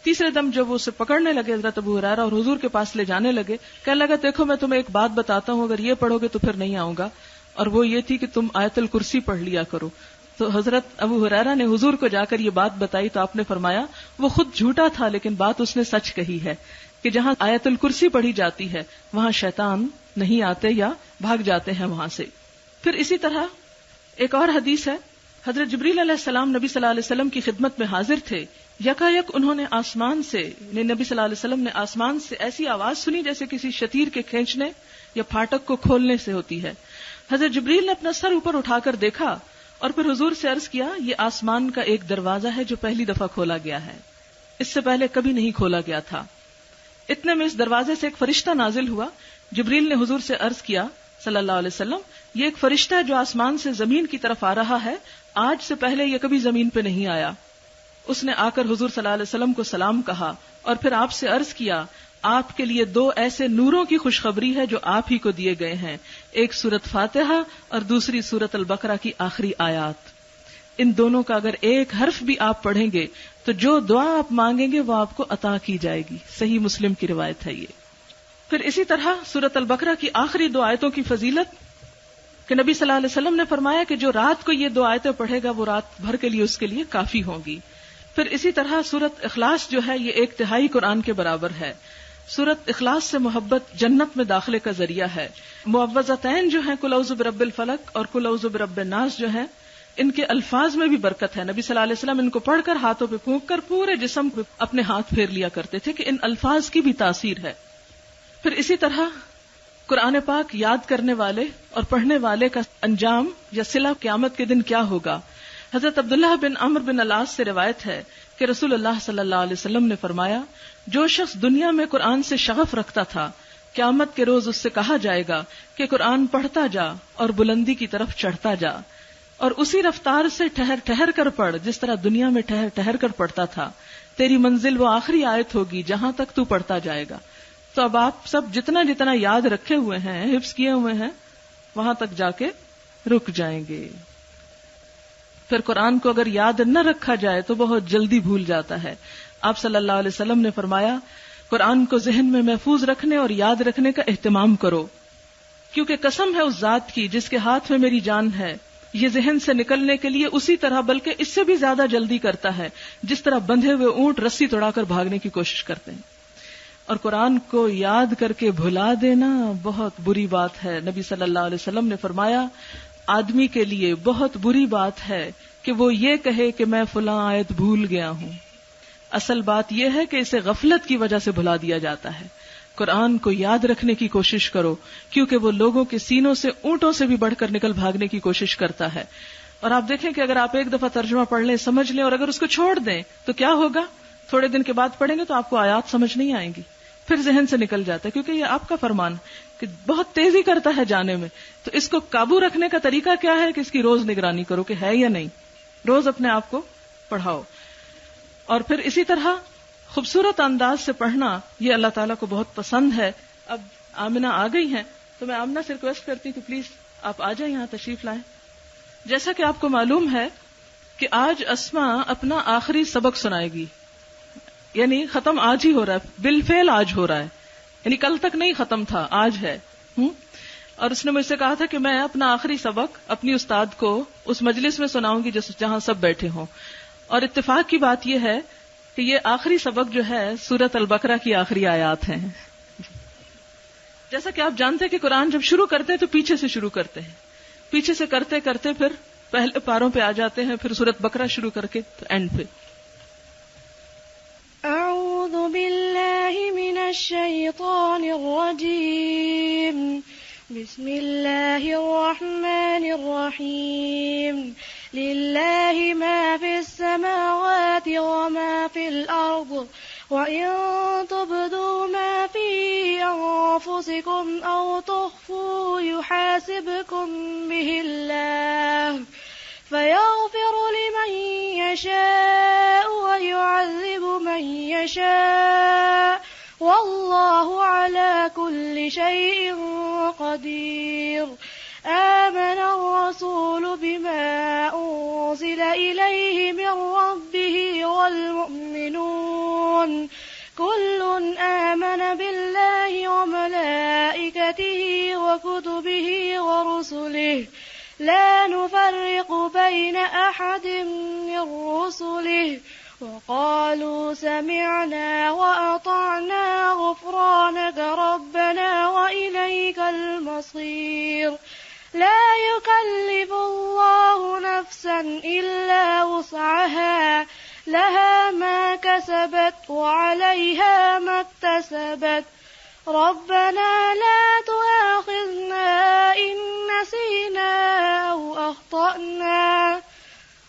Speaker 1: تیسرے دم جب وہ اسے پکڑنے لگے حضرت ابو ہریرہ اور حضور کے پاس لے جانے لگے، کہنے لگا دیکھو میں تمہیں ایک بات بتاتا ہوں، اگر یہ پڑھو گے تو پھر نہیں آؤں گا، اور وہ یہ تھی کہ تم آیت الکرسی پڑھ لیا کرو۔ تو حضرت ابو ہریرہ نے حضور کو جا کر یہ بات بتائی تو آپ نے فرمایا وہ خود جھوٹا تھا لیکن بات اس نے سچ کہی ہے کہ جہاں آیت الکرسی پڑھی جاتی ہے وہاں شیطان نہیں آتے یا بھاگ جاتے ہیں وہاں سے۔ پھر اسی طرح ایک اور حدیث ہے، حضرت جبریل علیہ السلام نبی صلی اللہ علیہ وسلم کی خدمت میں حاضر تھے. یکا یک انہوں نے آسمان سے، نبی صلی اللہ علیہ وسلم نے آسمان سے ایسی آواز سنی جیسے کسی شتیر کے کھینچنے یا پھاٹک کو کھولنے سے ہوتی ہے. حضرت جبریل نے اپنا سر اوپر اٹھا کر دیکھا اور پھر حضور سے عرض کیا، یہ آسمان کا ایک دروازہ ہے جو پہلی دفعہ کھولا گیا ہے، اس سے پہلے کبھی نہیں کھولا گیا تھا. اتنے میں اس دروازے سے ایک فرشتہ نازل ہوا. جبریل نے حضور سے عرض کیا صلی اللہ علیہ وسلم، یہ ایک فرشتہ ہے جو آسمان سے زمین کی طرف آ رہا ہے، آج سے پہلے یہ کبھی زمین پہ نہیں آیا. اس نے آ کر حضور صلی اللہ علیہ وسلم کو سلام کہا اور پھر آپ سے عرض کیا، آپ کے لیے 2 ایسے نوروں کی خوشخبری ہے جو آپ ہی کو دیے گئے ہیں، ایک سورۃ فاتحہ اور دوسری سورۃ البقرہ کی آخری آیات. ان دونوں کا اگر ایک حرف بھی آپ پڑھیں گے تو جو دعا آپ مانگیں گے وہ آپ کو عطا کی جائے گی. صحیح مسلم کی روایت ہے یہ. پھر اسی طرح سورۃ البقرہ کی آخری 2 آیتوں کی فضیلت کہ نبی صلی اللہ علیہ وسلم نے فرمایا کہ جو رات کو یہ 2 آیتیں پڑھے گا وہ رات بھر کے لیے اس کے لیے کافی ہوں گی. پھر اسی طرح سورۃ اخلاص جو ہے یہ 1 تہائی قرآن کے برابر ہے. سورۃ اخلاص سے محبت جنت میں داخلے کا ذریعہ ہے. معوذتین جو ہیں قل اعوذ برب الفلق اور قل اعوذ برب الناس جو ہیں، ان کے الفاظ میں بھی برکت ہے. نبی صلی اللہ علیہ وسلم ان کو پڑھ کر ہاتھوں پہ پھونک کر پورے جسم پہ اپنے ہاتھ پھیر لیا کرتے تھے کہ ان الفاظ کی بھی تاثیر ہے. پھر اسی طرح قرآن پاک یاد کرنے والے اور پڑھنے والے کا انجام یا صلہ قیامت کے دن کیا ہوگا. حضرت عبداللہ بن عمرو بن العاص سے روایت ہے کہ رسول اللہ صلی اللہ علیہ وسلم نے فرمایا، جو شخص دنیا میں قرآن سے شغف رکھتا تھا، قیامت کے روز اس سے کہا جائے گا کہ قرآن پڑھتا جا اور بلندی کی طرف چڑھتا جا، اور اسی رفتار سے ٹھہر ٹھہر کر پڑھ جس طرح دنیا میں ٹھہر ٹھہر کر پڑھتا تھا. تیری منزل وہ آخری آیت ہوگی جہاں تک تو پڑھتا جائے گا. تو اب آپ سب جتنا جتنا یاد رکھے ہوئے ہیں، حفظ کیے ہوئے ہیں، وہاں تک جا کے رک جائیں گے. پھر قرآن کو اگر یاد نہ رکھا جائے تو بہت جلدی بھول جاتا ہے. آپ صلی اللہ علیہ وسلم نے فرمایا، قرآن کو ذہن میں محفوظ رکھنے اور یاد رکھنے کا اہتمام کرو، کیونکہ قسم ہے اس ذات کی جس کے ہاتھ میں میری جان ہے، یہ ذہن سے نکلنے کے لیے اسی طرح بلکہ اس سے بھی زیادہ جلدی کرتا ہے جس طرح بندھے ہوئے اونٹ رسی توڑا کر بھاگنے کی کوشش کرتے ہیں. اور قرآن کو یاد کر کے بھلا دینا بہت بری بات ہے. نبی صلی اللہ علیہ وسلم نے فرمایا، آدمی کے لیے بہت بری بات ہے کہ وہ یہ کہے کہ میں فلاں آیت بھول گیا ہوں. اصل بات یہ ہے کہ اسے غفلت کی وجہ سے بھلا دیا جاتا ہے. قرآن کو یاد رکھنے کی کوشش کرو، کیونکہ وہ لوگوں کے سینوں سے اونٹوں سے بھی بڑھ کر نکل بھاگنے کی کوشش کرتا ہے. اور آپ دیکھیں کہ اگر آپ ایک دفعہ ترجمہ پڑھ لیں، سمجھ لیں، اور اگر اس کو چھوڑ دیں تو کیا ہوگا؟ تھوڑے دن کے بعد پڑھیں گے تو آپ کو آیات سمجھ نہیں آئیں گی، پھر ذہن سے نکل جاتا ہے، کیونکہ یہ آپ کا فرمان کہ بہت تیزی کرتا ہے جانے میں. تو اس کو قابو رکھنے کا طریقہ کیا ہے کہ اس کی روز نگرانی کرو کہ ہے یا نہیں، روز اپنے آپ کو پڑھاؤ. اور پھر اسی طرح خوبصورت انداز سے پڑھنا یہ اللہ تعالیٰ کو بہت پسند ہے. اب آمنہ آ گئی ہیں تو میں آمنہ سے ریکویسٹ کرتی ہوں کہ پلیز آپ آ جائیں، یہاں تشریف لائیں. جیسا کہ آپ کو معلوم ہے کہ آج اسما اپنا آخری سبق سنائے گی، یعنی ختم آج ہی ہو رہا ہے، بالفعل آج ہو رہا ہے، یعنی کل تک نہیں ختم تھا، آج ہے. اور اس نے مجھ سے کہا تھا کہ میں اپنا آخری سبق اپنی استاد کو اس مجلس میں سناؤں گی جہاں سب بیٹھے ہوں. اور اتفاق کی بات یہ ہے کہ یہ آخری سبق جو ہے سورۃ البقرہ کی آخری آیات ہیں. جیسا کہ آپ جانتے ہیں کہ قرآن جب شروع کرتے ہیں تو پیچھے سے شروع کرتے ہیں، پیچھے سے کرتے کرتے پھر پہلے پاروں پہ آ جاتے ہیں، پھر سورۃ بقرہ شروع کر کے اینڈ پہ.
Speaker 2: اعوذ باللہ من الشیطان الرجیم، بسم اللہ الرحمن الرحیم. للہ ما فی السماوات وما فی الارض وَإِن تُبْدُوا مَا فِي أَنفُسِكُمْ أَوْ تُخْفُوهُ يُحَاسِبْكُم بِهِ اللَّهُ فَيَغْفِرُ لِمَن يَشَاءُ وَيُعَذِّبُ مَن يَشَاءُ وَاللَّهُ عَلَى كُلِّ شَيْءٍ قَدِيرٌ. آمن الرسول بما أنزل إليه من ربه والمؤمنون كل آمن بالله وملائكته وكتبه ورسله لا نفرق بين أحد من رسله وقالوا سمعنا وأطعنا غفرانك ربنا وإليك المصير. لا يكلف الله نفسا إلا وسعها لها ما كسبت وعليها ما اكتسبت ربنا لا تؤاخذنا إن نسينا أو أخطأنا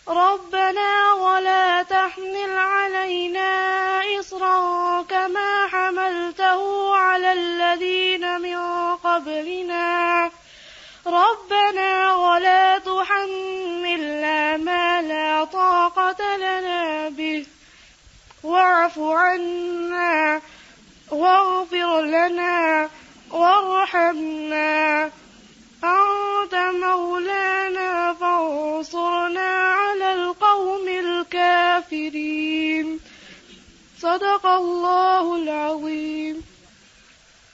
Speaker 2: ربنا ولا تحمل علينا إصرا كما حملته على الذين من قبلنا ربنا ولا تحملنا ما لا طاقة لنا به واعف عنا واغفر لنا وارحمنا أنت مولانا فانصرنا على القوم الكافرين صدق الله العظيم।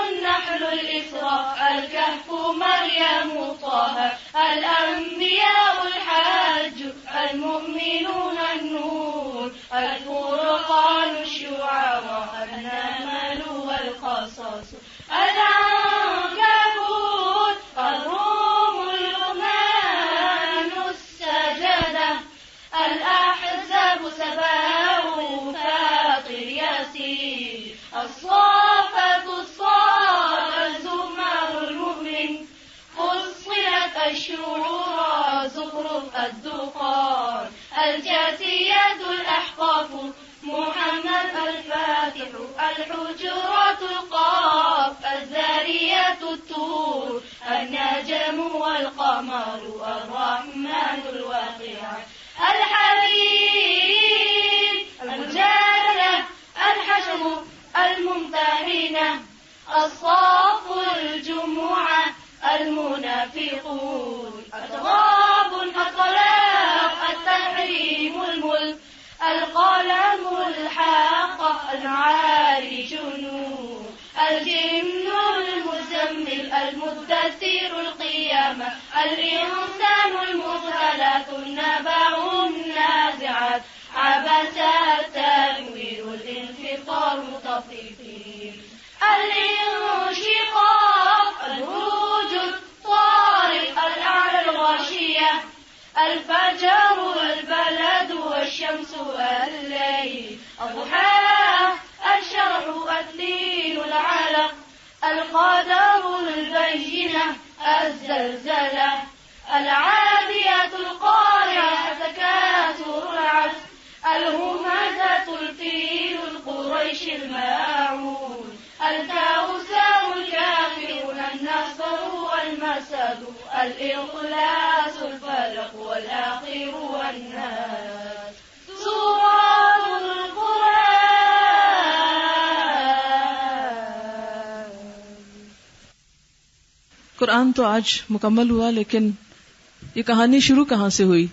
Speaker 2: النحل، الإسراء، الكهف، مريم، طه، الأنبياء، الحج، المؤمنون، النور، الفرقان، الشعراء، النمل والقصص، العنكبوت، الروم، اللقمان، السجدة، الأحزاب، سبع، فاطر، ياسين، الصافات، الصاد، الزمر، المؤمن، فصلت، الشعراء، زخرف، الدخان، الجاثيات، الأحقاف، محمد، الفاتح، الحجرات، القاف، الذاريات، الطور، النجم والقمر، الرحمن، الواقع، الحديد، المجادلة، الحشر، الممتحنة، الصاف، الجمعة، المنافقون، التغابن، الطلاق، التحريم، الملك، القلم، الحاقة، العارج، نور، الجن، المزمل، المدثر، القيامة، الإنسان، المرسلات، النبأ، النازعات، عبس، التنوير، الانفطار، مطففين، الانشقاق، البروج، الطارق، الأعلى، الغاشية، الفجر، البلد، والشمس، والليل، الضحى، الشرح، الدين، العلق، القدر، البينة، الزلزلة، العاديات، القارعة، الإخلاص الفلق والآخر والناس سورة القرآن.
Speaker 1: قرآن تو آج مکمل ہوا، لیکن یہ کہانی شروع کہاں سے ہوئی؟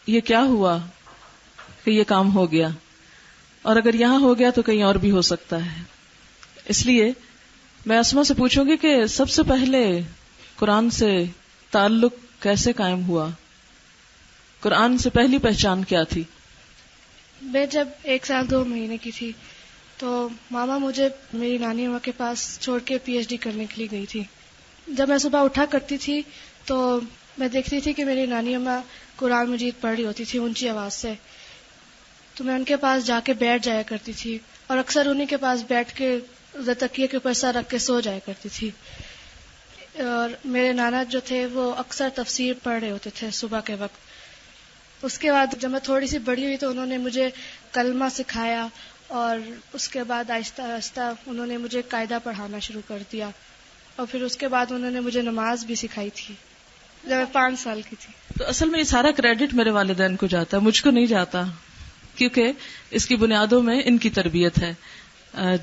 Speaker 1: یہ کیا ہوا کہ یہ کام ہو گیا؟ اور اگر یہاں ہو گیا تو کہیں اور بھی ہو سکتا ہے. اس لیے میں اسما سے پوچھوں گی کہ سب سے پہلے قرآن سے تعلق کیسے قائم ہوا؟ قرآن سے پہلی پہچان کیا تھی؟
Speaker 3: میں جب 1 سال 2 مہینے کی تھی تو ماما مجھے میری نانی اماں کے پاس چھوڑ کے PhD کرنے کے لیے گئی تھی. جب میں صبح اٹھا کرتی تھی تو میں دیکھتی تھی کہ میری نانی اماں قرآن مجید پڑھ رہی ہوتی تھی اونچی آواز سے، تو میں ان کے پاس جا کے بیٹھ جایا کرتی تھی اور اکثر انہی کے پاس بیٹھ کے ادھر تکیے کے اوپر سر رکھ کے سو جایا کرتی تھی. اور میرے نانا جو تھے وہ اکثر تفسیر پڑھ رہے ہوتے تھے صبح کے وقت. اس کے بعد جب میں تھوڑی سی بڑی ہوئی تو انہوں نے مجھے کلمہ سکھایا، اور اس کے بعد آہستہ آہستہ انہوں نے مجھے قاعدہ پڑھانا شروع کر دیا، اور پھر اس کے بعد انہوں نے مجھے نماز بھی سکھائی تھی جب میں 5 سال کی تھی.
Speaker 1: تو اصل میں یہ سارا کریڈٹ میرے والدین کو جاتا ہے، مجھ کو نہیں جاتا، کیونکہ اس کی بنیادوں میں ان کی تربیت ہے،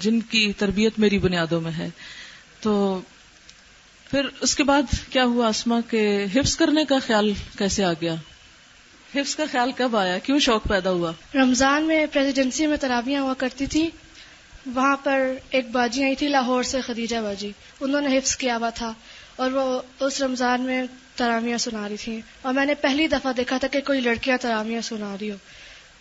Speaker 1: جن کی تربیت میری بنیادوں میں ہے. تو پھر اس کے بعد کیا ہوا اسما کہ حفظ کرنے کا خیال کیسے آ گیا؟ حفظ کا خیال کب آیا؟ کیوں شوق پیدا ہوا؟
Speaker 3: رمضان میں پریزیڈنسی میں تراویحیں ہوا کرتی تھی، وہاں پر ایک باجی آئی تھی لاہور سے، خدیجہ باجی، انہوں نے حفظ کیا ہوا تھا اور وہ اس رمضان میں تراویحیں سنا رہی تھیں، اور میں نے پہلی دفعہ دیکھا تھا کہ کوئی لڑکیاں تراویحیں سنا رہی ہو.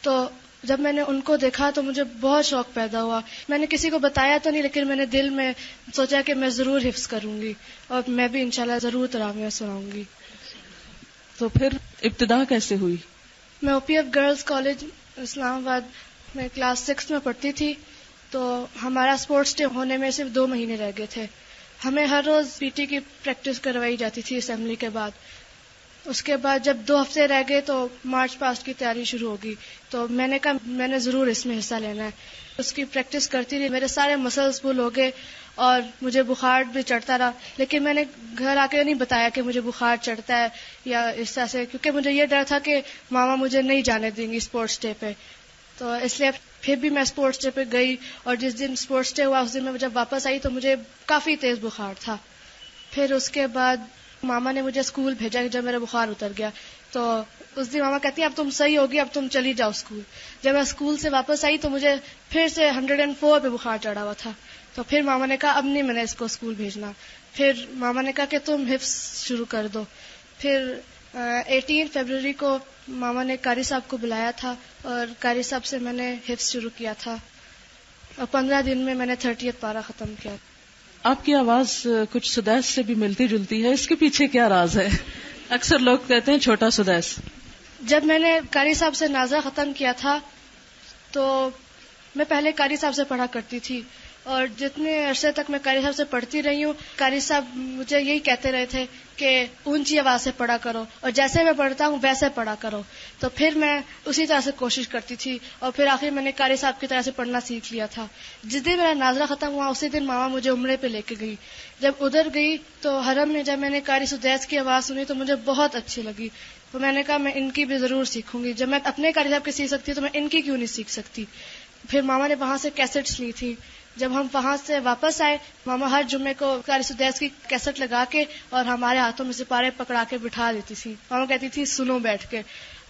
Speaker 3: تو جب میں نے ان کو دیکھا تو مجھے بہت شوق پیدا ہوا. میں نے کسی کو بتایا تو نہیں، لیکن میں نے دل میں سوچا کہ میں ضرور حفظ کروں گی اور میں بھی انشاءاللہ ضرور تراویحیں سناؤں گی.
Speaker 1: تو پھر ابتدا کیسے ہوئی؟
Speaker 3: میں OPF گرلز کالج اسلام آباد میں کلاس 6 میں پڑھتی تھی، تو ہمارا اسپورٹس ڈے ہونے میں صرف 2 مہینے رہ گئے تھے. ہمیں ہر روز PT کی پریکٹس کروائی جاتی تھی اسمبلی کے بعد. اس کے بعد جب 2 ہفتے رہ گئے تو مارچ پاسٹ کی تیاری شروع ہوگی، تو میں نے کہا میں نے ضرور اس میں حصہ لینا ہے. اس کی پریکٹس کرتی رہی، میرے سارے مسلز پل ہو گئے اور مجھے بخار بھی چڑھتا رہا، لیکن میں نے گھر آ کے نہیں بتایا کہ مجھے بخار چڑھتا ہے یا اس طرح سے، کیونکہ مجھے یہ ڈر تھا کہ ماما مجھے نہیں جانے دیں گی اسپورٹس ڈے پہ. تو اس لیے پھر بھی میں اسپورٹس ڈے پہ گئی، اور جس دن اسپورٹس ڈے ہوا اس دن میں جب واپس آئی تو مجھے کافی تیز بخار تھا. پھر اس کے بعد ماما نے مجھے اسکول بھیجا جب میرا بخار اتر گیا. تو اس دن ماما کہتی اب تم صحیح ہوگی، اب تم چلی جاؤ اسکول. جب میں اسکول سے واپس آئی تو مجھے پھر سے 104 پہ بخار چڑھا ہوا تھا. تو پھر ماما نے کہا اب نہیں میں نے اس کو اسکول بھیجنا. پھر ماما نے کہا کہ تم حفظ شروع کر دو. پھر 18 فروری کو ماما نے قاری صاحب کو بلایا تھا اور قاری صاحب سے میں نے حفظ شروع کیا تھا، اور 15 دن میں میں نے 30th پارہ ختم کیا.
Speaker 1: آپ کی آواز کچھ سدیس سے بھی ملتی جلتی ہے، اس کے پیچھے کیا راز ہے؟ اکثر لوگ کہتے ہیں چھوٹا سدیس.
Speaker 3: جب میں نے قاری صاحب سے نازہ ختم کیا تھا تو میں پہلے قاری صاحب سے پڑھا کرتی تھی، اور جتنے عرصے تک میں قاری صاحب سے پڑھتی رہی ہوں قاری صاحب مجھے یہی کہتے رہے تھے کہ اونچی آواز سے پڑھا کرو اور جیسے میں پڑھتا ہوں ویسے پڑھا کرو. تو پھر میں اسی طرح سے کوشش کرتی تھی اور پھر آخر میں نے قاری صاحب کی طرح سے پڑھنا سیکھ لیا تھا. جس دن میرا نازلہ ختم ہوا اسی دن ماما مجھے عمرے پہ لے کے گئی. جب ادھر گئی تو حرم میں جب میں نے قاری سدیس کی آواز سنی تو مجھے بہت اچھی لگی. تو میں نے کہا میں ان کی بھی ضرور سیکھوں گی. جب میں اپنے قاری صاحب کی سیکھ سکتی تو میں ان کی کیوں نہیں سیکھ سکتی. پھر ماما نے وہاں سے کیسٹس لی تھی. جب ہم وہاں سے واپس آئے ماما ہر جمعے کو قاری سدیس کی کیسٹ لگا کے اور ہمارے ہاتھوں میں سپارے پکڑا کے بٹھا دیتی تھی. ماما کہتی تھی سنو بیٹھ کے.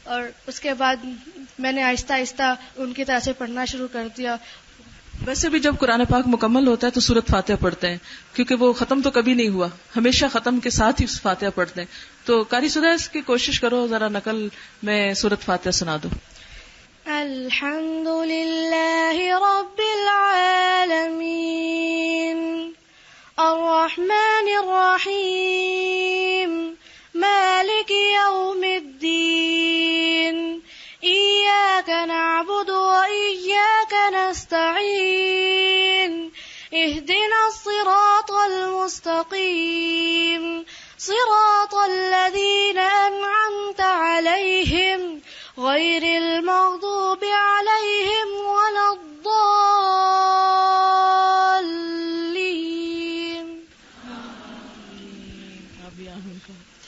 Speaker 3: اور اس کے بعد میں نے آہستہ آہستہ ان کی طرح سے پڑھنا شروع کر دیا.
Speaker 1: ویسے بھی جب قرآن پاک مکمل ہوتا ہے تو سورۃ فاتحہ پڑھتے ہیں، کیونکہ وہ ختم تو کبھی نہیں ہوا، ہمیشہ ختم کے ساتھ ہی فاتحہ پڑھتے ہیں. تو قاری سدیس کی کوشش کرو، ذرا نقل میں سورۃ فاتحہ سنا دو.
Speaker 3: الحمد للہ رب العالمین الرحمن الرحیم مالک یوم الدین ایاک نعبد و ایاک نستعین اہدنا الصراط المستقیم صراط الذین انعمت علیہم غیر المغضوب علیہم ولا الضالین.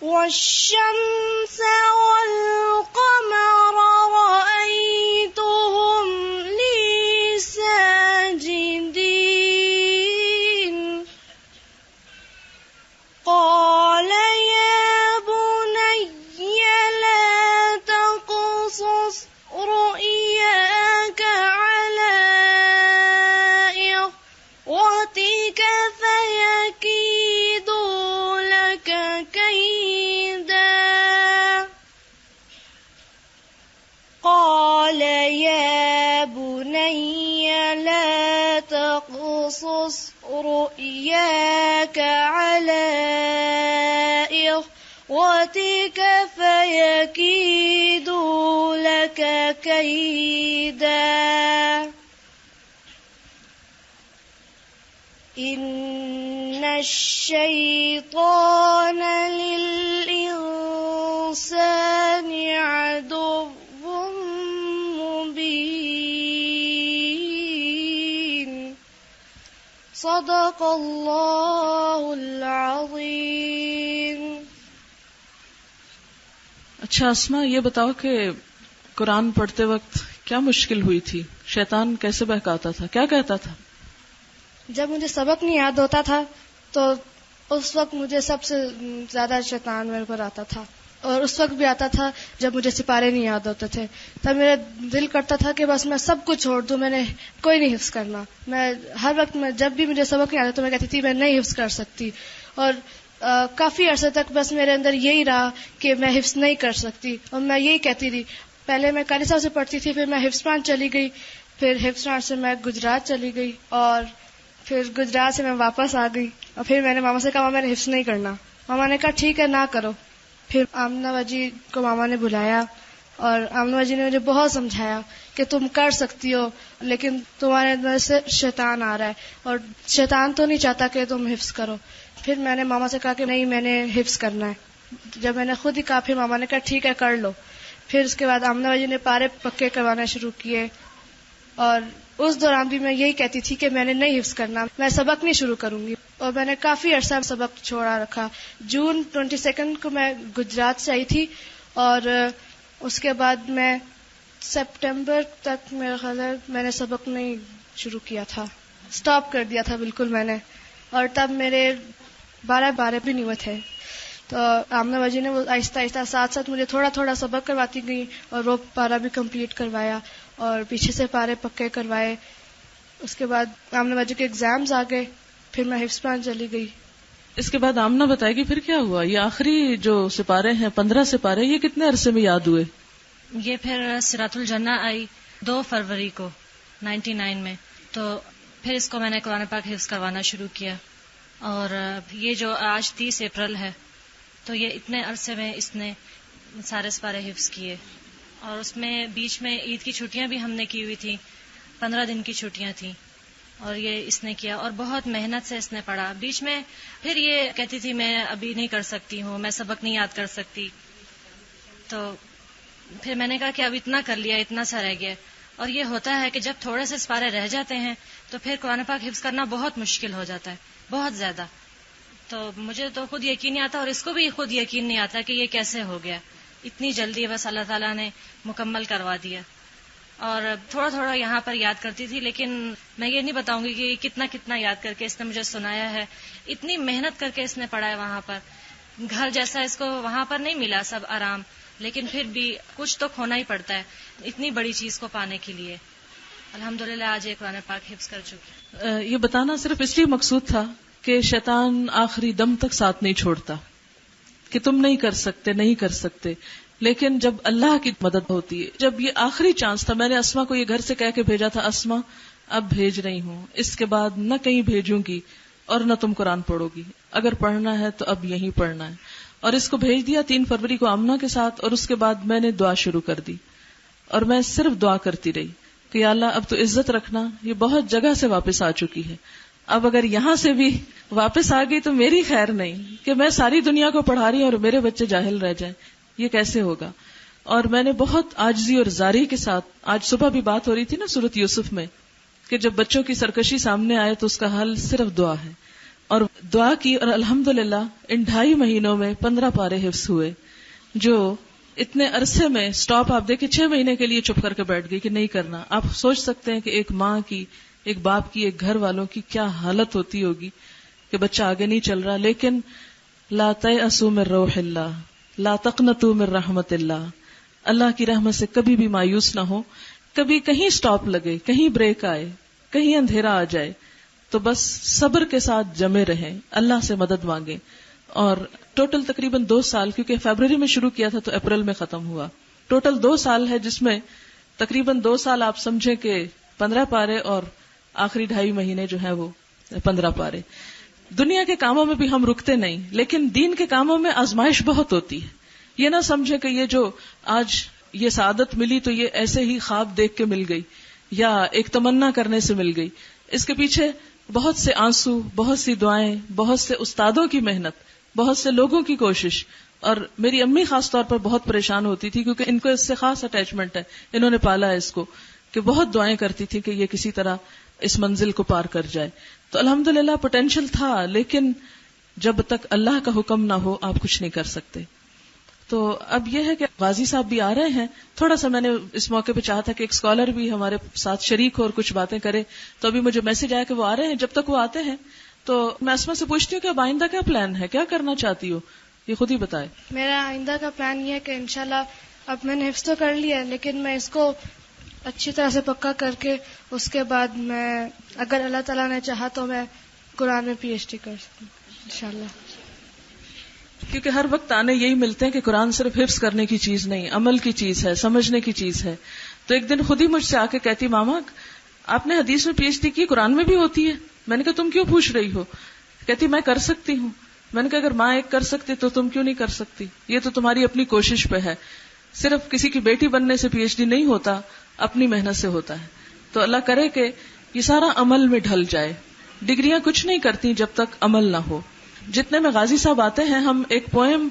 Speaker 3: والشمس والقمر رأيتهم لي ساجدين. قال يا بني لا تقصص فاقصص رؤياك على إخوتك فيكيدوا لك كيدا إن الشيطان للإنسان عدو مبين صدق اللہ العظیم.
Speaker 1: اچھا اسما، یہ بتاؤ کہ قرآن پڑھتے وقت کیا مشکل ہوئی تھی؟ شیطان کیسے بہکاتا تھا؟ کیا کہتا تھا؟
Speaker 3: جب مجھے سبق نہیں یاد ہوتا تھا تو اس وقت مجھے سب سے زیادہ شیطان میرے پر آتا تھا، اور اس وقت بھی آتا تھا جب مجھے سپارے نہیں یاد ہوتے تھے. تب میرا دل کرتا تھا کہ بس میں سب کچھ چھوڑ دوں، میں نے کوئی نہیں حفظ کرنا. میں ہر وقت جب بھی مجھے سبق نہیں آتا تو میں کہتی تھی میں نہیں حفظ کر سکتی، اور کافی عرصے تک بس میرے اندر یہی رہا کہ میں حفظ نہیں کر سکتی، اور میں یہی کہتی تھی. پہلے میں قاری صاحب سے پڑھتی تھی، پھر میں حفظ پان چلی گئی، پھر حفظ پان سے میں گجرات چلی گئی، اور پھر گجرات سے میں واپس آ گئی، اور پھر میں نے ماما سے کہا ماما میں نے حفظ نہیں کرنا. ماما نے کہا ٹھیک ہے نہ کرو. پھر آمنہ باجی کو ماما نے بلایا، اور آمنہ باجی نے مجھے بہت سمجھایا کہ تم کر سکتی ہو، لیکن تمہارے اندر سے شیطان آ رہا ہے، اور شیطان تو نہیں چاہتا کہ تم حفظ کرو. پھر میں نے ماما سے کہا کہ نہیں میں نے حفظ کرنا ہے. جب میں نے خود ہی کہا پھر ماما نے کہا ٹھیک ہے کر لو. پھر اس کے بعد آمنہ باجی نے پارے پکے کروانا شروع کیے، اور اس دوران بھی میں یہی کہتی تھی کہ میں نے نہیں حفظ کرنا، میں سبق نہیں شروع کروں گی. اور میں نے کافی عرصہ سبق چھوڑا رکھا. جون 22 کو میں گجرات سے آئی تھی، اور اس کے بعد میں سپٹمبر تک میرا خیال ہے میں نے سبق نہیں شروع کیا تھا، سٹاپ کر دیا تھا بالکل میں نے. اور تب میرے 12 بھی نہیں ہوئے تھے. تو آمنہ باجی نے وہ آہستہ آہستہ ساتھ ساتھ مجھے تھوڑا تھوڑا سبق کرواتی گئی، اور وہ پارا بھی کمپلیٹ کروایا، اور پیچھے سے پارے پکے کروائے. اس کے بعد آمنہ باجی کے ایگزامز آ گئے، پھر میں حفظ پان چلی گئی.
Speaker 1: اس کے بعد آمنہ بتائے گی پھر کیا ہوا. یہ آخری جو سپارے ہیں 15 سپارے، یہ کتنے عرصے میں یاد ہوئے؟
Speaker 4: یہ پھر سراۃ الجنہ آئی 2 فروری کو 99 میں، تو پھر اس کو میں نے قرآن پاک حفظ کروانا شروع کیا. اور یہ جو آج 30 اپریل ہے تو یہ اتنے عرصے میں اس نے سارے سپارے حفظ کیے. اور اس میں بیچ میں عید کی چھٹیاں بھی ہم نے کی ہوئی تھی، 15 دن کی چھٹیاں تھیں، اور یہ اس نے کیا. اور بہت محنت سے اس نے پڑھا. بیچ میں پھر یہ کہتی تھی میں ابھی نہیں کر سکتی ہوں، میں سبق نہیں یاد کر سکتی. تو پھر میں نے کہا کہ اب اتنا کر لیا، اتنا سا رہ گیا. اور یہ ہوتا ہے کہ جب تھوڑے سے سپارے رہ جاتے ہیں تو پھر قرآن پاک حفظ کرنا بہت مشکل ہو جاتا ہے، بہت زیادہ. تو مجھے تو خود یقین نہیں آتا، اور اس کو بھی خود یقین نہیں آتا کہ یہ کیسے ہو گیا اتنی جلدی. بس اللہ تعالیٰ نے مکمل کروا دیا. اور تھوڑا تھوڑا یہاں پر یاد کرتی تھی، لیکن میں یہ نہیں بتاؤں گی کہ کتنا کتنا یاد کر کے اس نے مجھے سنایا ہے. اتنی محنت کر کے اس نے پڑھا ہے. وہاں پر گھر جیسا اس کو وہاں پر نہیں ملا سب آرام، لیکن پھر بھی کچھ تو کھونا ہی پڑتا ہے اتنی بڑی چیز کو پانے کے لیے. الحمدللہ آج یہ قرآن پاک حفظ کر چکی.
Speaker 1: یہ بتانا صرف اس لیے مقصود تھا کہ شیطان آخری دم تک ساتھ نہیں چھوڑتا کہ تم نہیں کر سکتے نہیں کر سکتے، لیکن جب اللہ کی مدد ہوتی ہے. جب یہ آخری چانس تھا، میں نے اسما کو یہ گھر سے کہہ کے بھیجا تھا اسما اب بھیج رہی ہوں، اس کے بعد نہ کہیں بھیجوں گی اور نہ تم قرآن پڑھو گی، اگر پڑھنا ہے تو اب یہیں پڑھنا ہے. اور اس کو بھیج دیا 3 فروری کو آمنہ کے ساتھ. اور اس کے بعد میں نے دعا شروع کر دی، اور میں صرف دعا کرتی رہی کہ یا اللہ اب تو عزت رکھنا، یہ بہت جگہ سے واپس آ چکی ہے، اب اگر یہاں سے بھی واپس آ گئی تو میری خیر نہیں کہ میں ساری دنیا کو پڑھا رہی ہوں اور میرے بچے جاہل رہ جائیں، یہ کیسے ہوگا. اور میں نے بہت عاجزی اور زاری کے ساتھ، آج صبح بھی بات ہو رہی تھی نا سورۃ یوسف میں، کہ جب بچوں کی سرکشی سامنے آئے تو اس کا حل صرف دعا ہے. اور دعا کی، اور الحمدللہ ان 2.5 مہینوں میں 15 پارے حفظ ہوئے، جو اتنے عرصے میں سٹاپ آپ دیکھیں 6 مہینے کے لیے چپ کر کے بیٹھ گئی کہ نہیں کرنا. آپ سوچ سکتے ہیں کہ ایک ماں کی، ایک باپ کی، ایک گھر والوں کی کیا حالت ہوتی ہوگی کہ بچہ آگے نہیں چل رہا. لیکن لا تیأسوا من روح اللہ، لا تقنطوا من رحمت اللہ، اللہ کی رحمت سے کبھی بھی مایوس نہ ہو. کبھی کہیں سٹاپ لگے، کہیں بریک آئے، کہیں اندھیرا آ جائے تو بس صبر کے ساتھ جمے رہیں، اللہ سے مدد مانگیں. اور ٹوٹل تقریباً 2 سال، کیونکہ فیبروری میں شروع کیا تھا تو اپریل میں ختم ہوا، ٹوٹل 2 سال ہے، جس میں تقریباً 2 سال آپ سمجھیں کہ 15 پارے اور آخری 2.5 مہینے جو ہیں وہ 15 پارے. دنیا کے کاموں میں بھی ہم رکتے نہیں, لیکن دین کے کاموں میں آزمائش بہت ہوتی ہے. یہ نہ سمجھے کہ یہ جو آج یہ سعادت ملی تو یہ ایسے ہی خواب دیکھ کے مل گئی یا ایک تمنا کرنے سے مل گئی. اس کے پیچھے بہت سے آنسو, بہت سی دعائیں, بہت سے استادوں کی محنت, بہت سے لوگوں کی کوشش. اور میری امی خاص طور پر بہت پریشان ہوتی تھی کیونکہ ان کو اس سے خاص اٹیچمنٹ ہے, انہوں نے پالا ہے اس کو, کہ بہت دعائیں کرتی تھی کہ یہ کسی طرح اس منزل کو پار کر جائے. تو الحمدللہ پوٹینشل تھا, لیکن جب تک اللہ کا حکم نہ ہو آپ کچھ نہیں کر سکتے. تو اب یہ ہے کہ غازی صاحب بھی آ رہے ہیں, تھوڑا سا میں نے اس موقع پہ چاہا تھا کہ ایک اسکالر بھی ہمارے ساتھ شریک ہو اور کچھ باتیں کرے. تو ابھی مجھے میسج آیا کہ وہ آ رہے ہیں. جب تک وہ آتے ہیں تو میں اسما سے پوچھتی ہوں کہ اب آئندہ کیا پلان ہے, کیا کرنا چاہتی ہو, یہ خود ہی بتائے.
Speaker 3: میرا آئندہ کا پلان یہ ہے کہ انشاءاللہ اب میں نے حفظ تو کر لیا, لیکن میں اس کو اچھی طرح سے پکا کر کے اس کے بعد میں اگر اللہ تعالیٰ نے چاہا تو میں قرآن میں PhD کر سکوں انشاءاللہ.
Speaker 1: کیونکہ ہر وقت آنے یہی ملتے ہیں کہ قرآن صرف حفظ کرنے کی چیز نہیں, عمل کی چیز ہے, سمجھنے کی چیز ہے. تو ایک دن خود ہی مجھ سے آ کے کہتی, ماما آپ نے حدیث میں PhD کی, قرآن میں بھی ہوتی ہے. میں نے کہا تم کیوں پوچھ رہی ہو؟ کہتی میں کر سکتی ہوں. میں نے کہا اگر ماں ایک کر سکتی تو تم کیوں نہیں کر سکتی؟ یہ تو تمہاری اپنی کوشش پہ ہے. صرف کسی کی بیٹی بننے سے PhD نہیں ہوتا, اپنی محنت سے ہوتا ہے. تو اللہ کرے کہ یہ سارا عمل میں ڈھل جائے. ڈگریاں کچھ نہیں کرتی جب تک عمل نہ ہو. جتنے میں غازی صاحب آتے ہیں, ہم ایک پوئم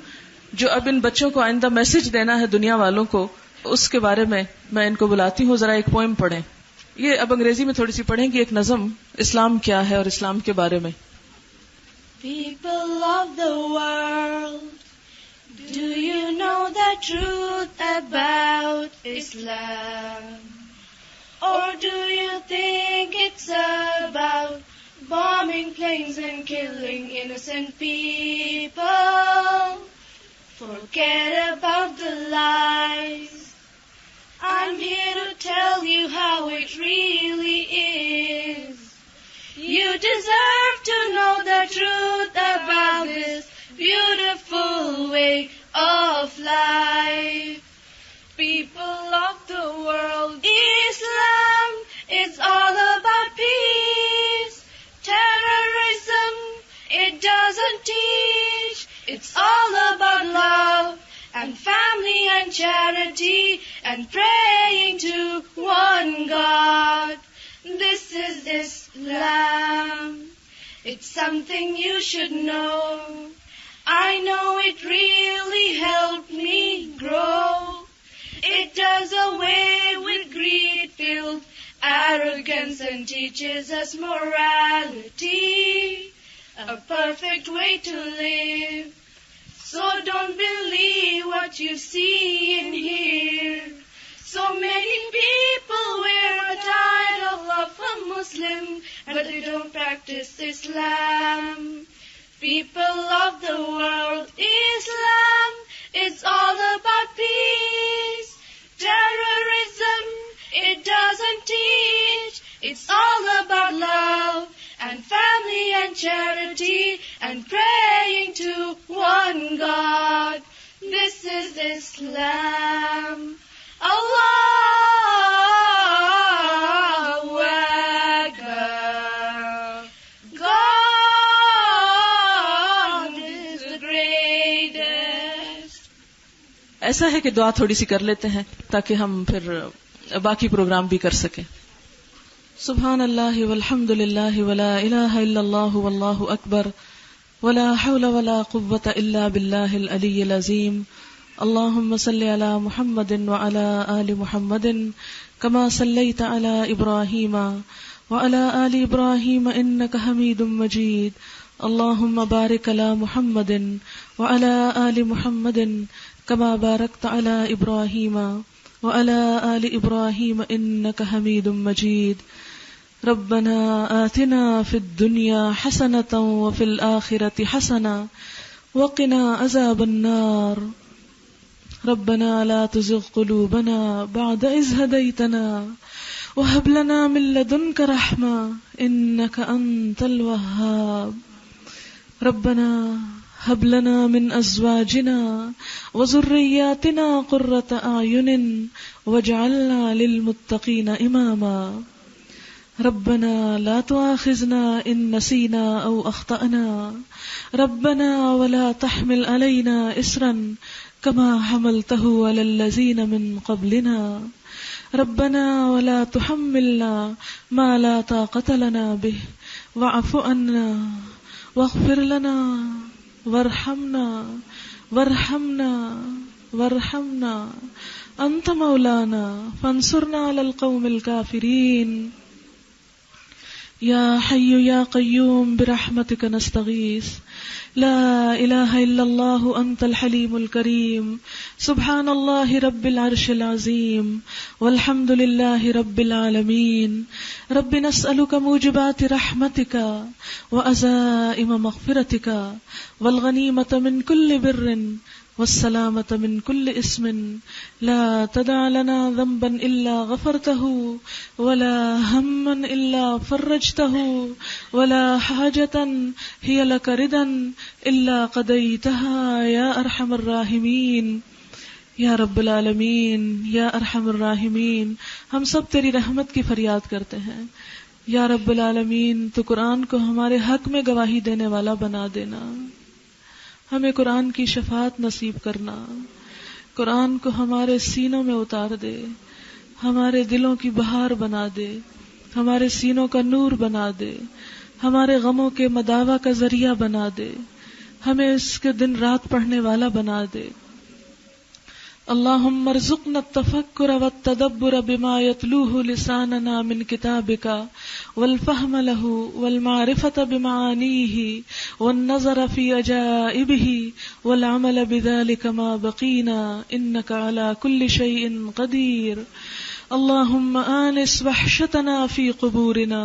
Speaker 1: جو اب ان بچوں کو آئندہ میسج دینا ہے دنیا والوں کو, اس کے بارے میں ان کو بلاتی ہوں, ذرا ایک پوئم پڑھیں. یہ اب انگریزی میں تھوڑی سی پڑھیں گی, ایک نظم اسلام کیا ہے اور اسلام کے بارے میں.
Speaker 5: People of the world, do you know the truth about Islam? Or do you think it's about bombing planes and killing innocent people? Forget about the lies. I'm here to tell you how it really is. You deserve to know the truth about this beautiful way of life. People of the world, Islam is all about peace. Terrorism, it doesn't teach. It's all about love and family and charity and praying to one God. This is Islam. It's something you should know. I know it really helped me grow. It does away with greed-filled arrogance and teaches us morality, a perfect way to live. So don't believe what you see and hear. So many people wear a title of a Muslim, but they don't practice Islam. People of the world, Islam is all about peace. Terrorism, it doesn't teach. It's all about love and family and charity and praying to one God. This is Islam. Allahu Akbar. God is the greatest.
Speaker 1: ایسا ہے کہ دعا تھوڑی سی کر لیتے ہیں تاکہ ہم پھر باقی پروگرام بھی کر سکیں. سبحان اللہ والحمد للہ ولا الہ الا اللہ واللہ اکبر ولا حول ولا قوة الا باللہ العلی العظیم. اللهم صل على محمد وعلى آل محمد كما صليت على إبراهيم وعلى آل إبراهيم إنك حميد مجيد. اللهم بارك على محمد وعلى آل محمد كما باركت على إبراهيم وعلى آل إبراهيم إنك حميد مجيد. ربنا آتنا في الدنيا حسنة وفي الآخرة حسنة وقنا عذاب النار. ربنا لا تزغ قلوبنا بعد إذ هديتنا وهب لنا من لدنك رحمة إنك أنت الوهاب. ربنا هب لنا من أزواجنا وذرياتنا قرة أعين واجعلنا للمتقين إماما. ربنا لا تؤاخذنا إن نسينا أو أخطأنا ربنا ولا تحمل علينا إصرا كما حملته على الذين من قبلنا ربنا ولا تحملنا ما لا طاقة لنا به واعف عنا واغفر لنا وارحمنا أنت مولانا فانصرنا على القوم الكافرين یا حی یا قیوم برحمتک نستغیث لا الہ الا اللہ انت الحلیم الکریم سبحان اللہ رب العرش العظیم والحمد للہ رب العالمین رب نسألک موجبات رحمتک وعزائم مغفرتک والغنیمۃ من کل بر والسلامة من كل اسم لا تدع لنا ذنبا إلا غفرته ولا هما إلا فرجته ولا حاجة هي لك ردا إلا قضيتها يا أرحم الراحمين یا رب العالمین یا ارحم الراحمین. ہم سب تیری رحمت کی فریاد کرتے ہیں یا رب العالمین. تو قرآن کو ہمارے حق میں گواہی دینے والا بنا دینا، ہمیں قرآن کی شفاعت نصیب کرنا، قرآن کو ہمارے سینوں میں اتار دے، ہمارے دلوں کی بہار بنا دے، ہمارے سینوں کا نور بنا دے، ہمارے غموں کے مداوا کا ذریعہ بنا دے، ہمیں اس کے دن رات پڑھنے والا بنا دے. اللہم ارزقنا التفکر والتدبر بما یتلوہ لساننا من کتابک والفہم له والمعرفة بمعانیہ والنظر فی عجائبہ والعمل بذلک ما بقینا انک علی کل شیء قدیر. اللہم آنس وحشتنا فی قبورنا،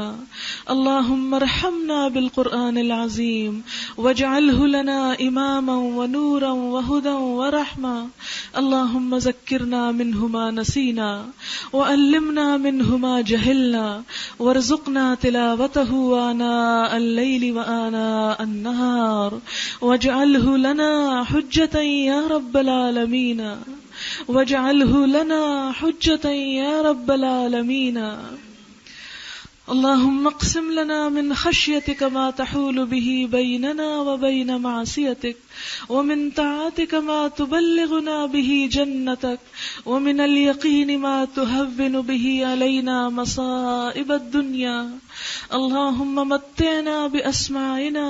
Speaker 1: اللہم ارحمنا بالقرآن العظیم واجعلہ لنا اماما ونورا وہدا ورحمہ. اللہم ذکرنا منہ ما نسینا وعلمنا منہ ما جہلنا وارزقنا تلاوتہ آناء اللیل وآناء النہار واجعلہ لنا حجتا یا رب العالمین واجعلہ لنا حجتا یا رب العالمین. اللہم اقسم لنا من خشیتک ما تحول به بیننا وبین معصیتک ومن طاعتک ما تبلغنا به جنتک ومن الیقین ما تهون به علینا مصائب الدنیا. اللہم متعنا باسماعنا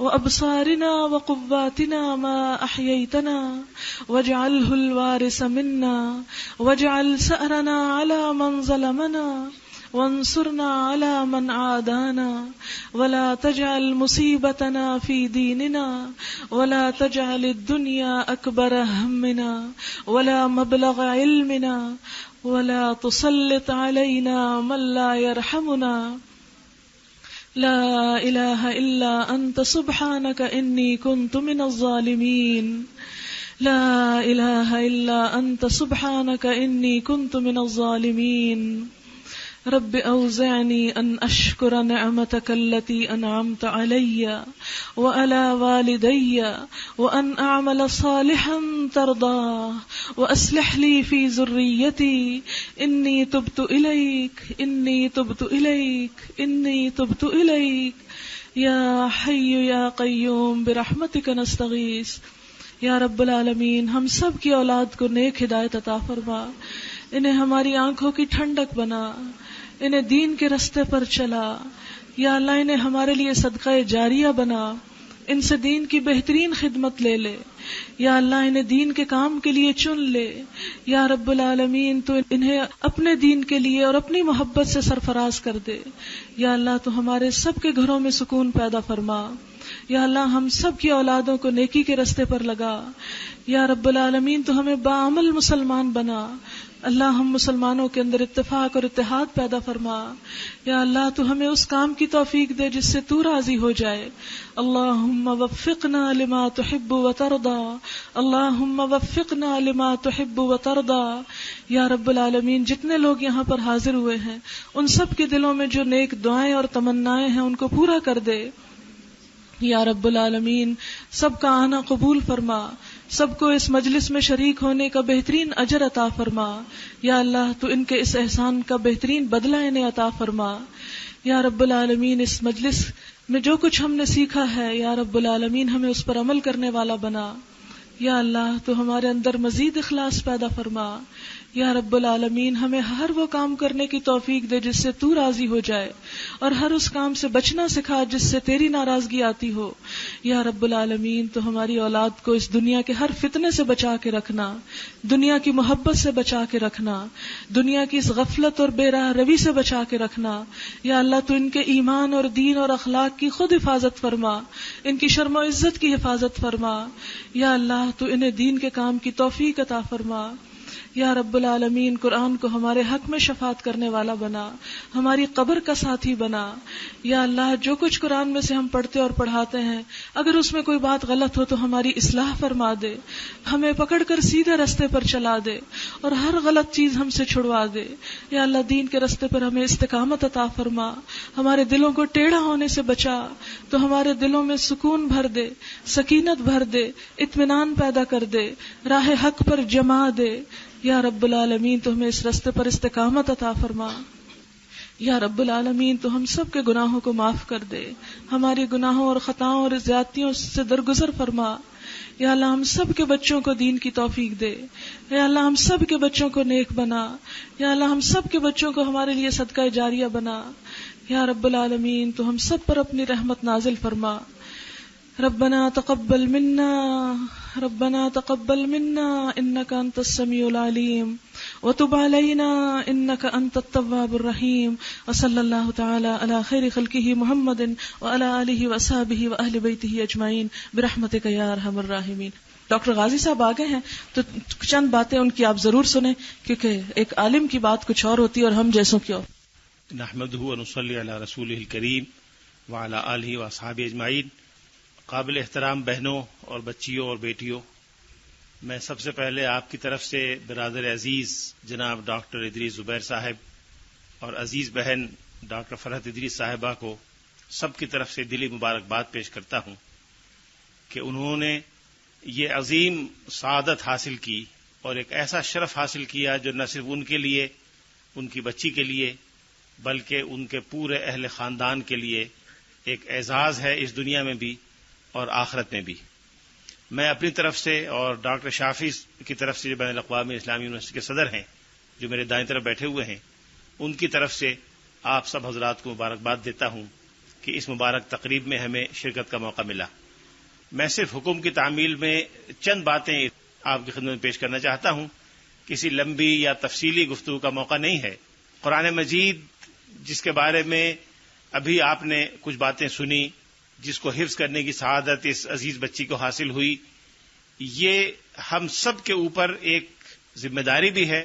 Speaker 1: وابصارنا وقواتنا ما احییتنا واجعلہ الوارث منا واجعل ثأرنا على من ظلمنا وانصرنا على من عادانا ولا تجعل مصیبتنا في دیننا ولا تجعل الدنيا اکبر همنا ولا مبلغ علمنا ولا تسلط علينا من لا يرحمنا. لا الہ الا انت سبحانک انی کنت من الظالمین. لا الہ الا انت سبحانک انی کنت من الظالمین. رب اوزعنی ان اشکر نعمتک التی انعمت علی وعلی والدی وان اعمل صالحا ترضاه واصلح لی فی ذریتی انی تبت الیک انی تبت الیک انی تبت الیک. یا حی یا قیوم برحمتک نستغیث. یا رب العالمین ہم سب کی اولاد کو نیک ہدایت عطا فرما، انہیں ہماری آنکھوں کی ٹھنڈک بنا، انہیں دین کے رستے پر چلا. یا اللہ انہیں ہمارے لیے صدقہ جاریہ بنا، ان سے دین کی بہترین خدمت لے لے. یا اللہ انہیں دین کے کام کے لیے چن لے. یا رب العالمین تو انہیں اپنے دین کے لیے اور اپنی محبت سے سرفراز کر دے. یا اللہ تو ہمارے سب کے گھروں میں سکون پیدا فرما. یا اللہ ہم سب کی اولادوں کو نیکی کے رستے پر لگا. یا رب العالمین تو ہمیں باعمل مسلمان بنا. اللہ ہم مسلمانوں کے اندر اتفاق اور اتحاد پیدا فرما. یا اللہ تو ہمیں اس کام کی توفیق دے جس سے تو راضی ہو جائے. اللہم وفقنا لما تحب وترضى. اللہم وفقنا لما تحب وترضى. یا رب العالمین جتنے لوگ یہاں پر حاضر ہوئے ہیں ان سب کے دلوں میں جو نیک دعائیں اور تمنائیں ہیں ان کو پورا کر دے. یا رب العالمین سب کا آنا قبول فرما، سب کو اس مجلس میں شریک ہونے کا بہترین اجر عطا فرما. یا اللہ تو ان کے اس احسان کا بہترین بدلہ انہیں عطا فرما. یا رب العالمین اس مجلس میں جو کچھ ہم نے سیکھا ہے یا رب العالمین ہمیں اس پر عمل کرنے والا بنا. یا اللہ تو ہمارے اندر مزید اخلاص پیدا فرما. یا رب العالمین ہمیں ہر وہ کام کرنے کی توفیق دے جس سے تو راضی ہو جائے، اور ہر اس کام سے بچنا سکھا جس سے تیری ناراضگی آتی ہو. یا رب العالمین تو ہماری اولاد کو اس دنیا کے ہر فتنے سے بچا کے رکھنا، دنیا کی محبت سے بچا کے رکھنا، دنیا کی اس غفلت اور بے راہ روی سے بچا کے رکھنا. یا اللہ تو ان کے ایمان اور دین اور اخلاق کی خود حفاظت فرما، ان کی شرم و عزت کی حفاظت فرما. یا اللہ تو انہیں دین کے کام کی توفیق عطا فرما. یا رب العالمین قرآن کو ہمارے حق میں شفاعت کرنے والا بنا، ہماری قبر کا ساتھی بنا. یا اللہ جو کچھ قرآن میں سے ہم پڑھتے اور پڑھاتے ہیں اگر اس میں کوئی بات غلط ہو تو ہماری اصلاح فرما دے، ہمیں پکڑ کر سیدھے رستے پر چلا دے اور ہر غلط چیز ہم سے چھڑوا دے. یا اللہ دین کے رستے پر ہمیں استقامت عطا فرما، ہمارے دلوں کو ٹیڑھا ہونے سے بچا تو ہمارے دلوں میں سکون بھر دے، سکینت بھر دے، اطمینان پیدا کر دے، راہ حق پر جما دے. یا رب العالمین تو ہمیں اس رستے پر استقامت عطا فرما. یا رب العالمین تو ہم سب کے گناہوں کو معاف کر دے، ہماری گناہوں اور خطاؤں اور زیادتیوں سے درگزر فرما. یا اللہ ہم سب کے بچوں کو دین کی توفیق دے. یا اللہ ہم سب کے بچوں کو نیک بنا. یا اللہ ہم سب کے بچوں کو ہمارے لیے صدقہ جاریہ بنا. یا رب العالمین تو ہم سب پر اپنی رحمت نازل فرما. ربنا تقبل منا انك انت السميع العليم وتب علينا انك انت التواب الرحيم وصلى الله تعالى على خير خلقه محمد وعلى اله واصحابه واهل بيته اجمعين برحمتك يا ارحم الراحمين. ڈاکٹر غازی صاحب آگے ہیں تو چند باتیں ان کی آپ ضرور سنیں، کیونکہ ایک عالم کی بات کچھ اور ہوتی ہے اور ہم جیسوں کی اور.
Speaker 6: نحمده ونصلي على رسوله الكريم وعلى اله واصحابه اجمعين. قابل احترام بہنوں اور بچیوں اور بیٹیوں، میں سب سے پہلے آپ کی طرف سے برادر عزیز جناب ڈاکٹر ادریس زبیر صاحب اور عزیز بہن ڈاکٹر فرحت ادریس صاحبہ کو سب کی طرف سے دلی مبارکباد پیش کرتا ہوں کہ انہوں نے یہ عظیم سعادت حاصل کی اور ایک ایسا شرف حاصل کیا جو نہ صرف ان کے لیے، ان کی بچی کے لیے، بلکہ ان کے پورے اہل خاندان کے لیے ایک اعزاز ہے اس دنیا میں بھی اور آخرت میں بھی. میں اپنی طرف سے اور ڈاکٹر شافی کی طرف سے جو بین الاقوامی اسلامی یونیورسٹی کے صدر ہیں، جو میرے دائیں طرف بیٹھے ہوئے ہیں، ان کی طرف سے آپ سب حضرات کو مبارکباد دیتا ہوں کہ اس مبارک تقریب میں ہمیں شرکت کا موقع ملا. میں صرف حکم کی تعمیل میں چند باتیں آپ کی خدمت میں پیش کرنا چاہتا ہوں. کسی لمبی یا تفصیلی گفتگو کا موقع نہیں ہے. قرآن مجید جس کے بارے میں ابھی آپ نے کچھ باتیں سنی، جس کو حفظ کرنے کی سعادت اس عزیز بچی کو حاصل ہوئی، یہ ہم سب کے اوپر ایک ذمہ داری بھی ہے،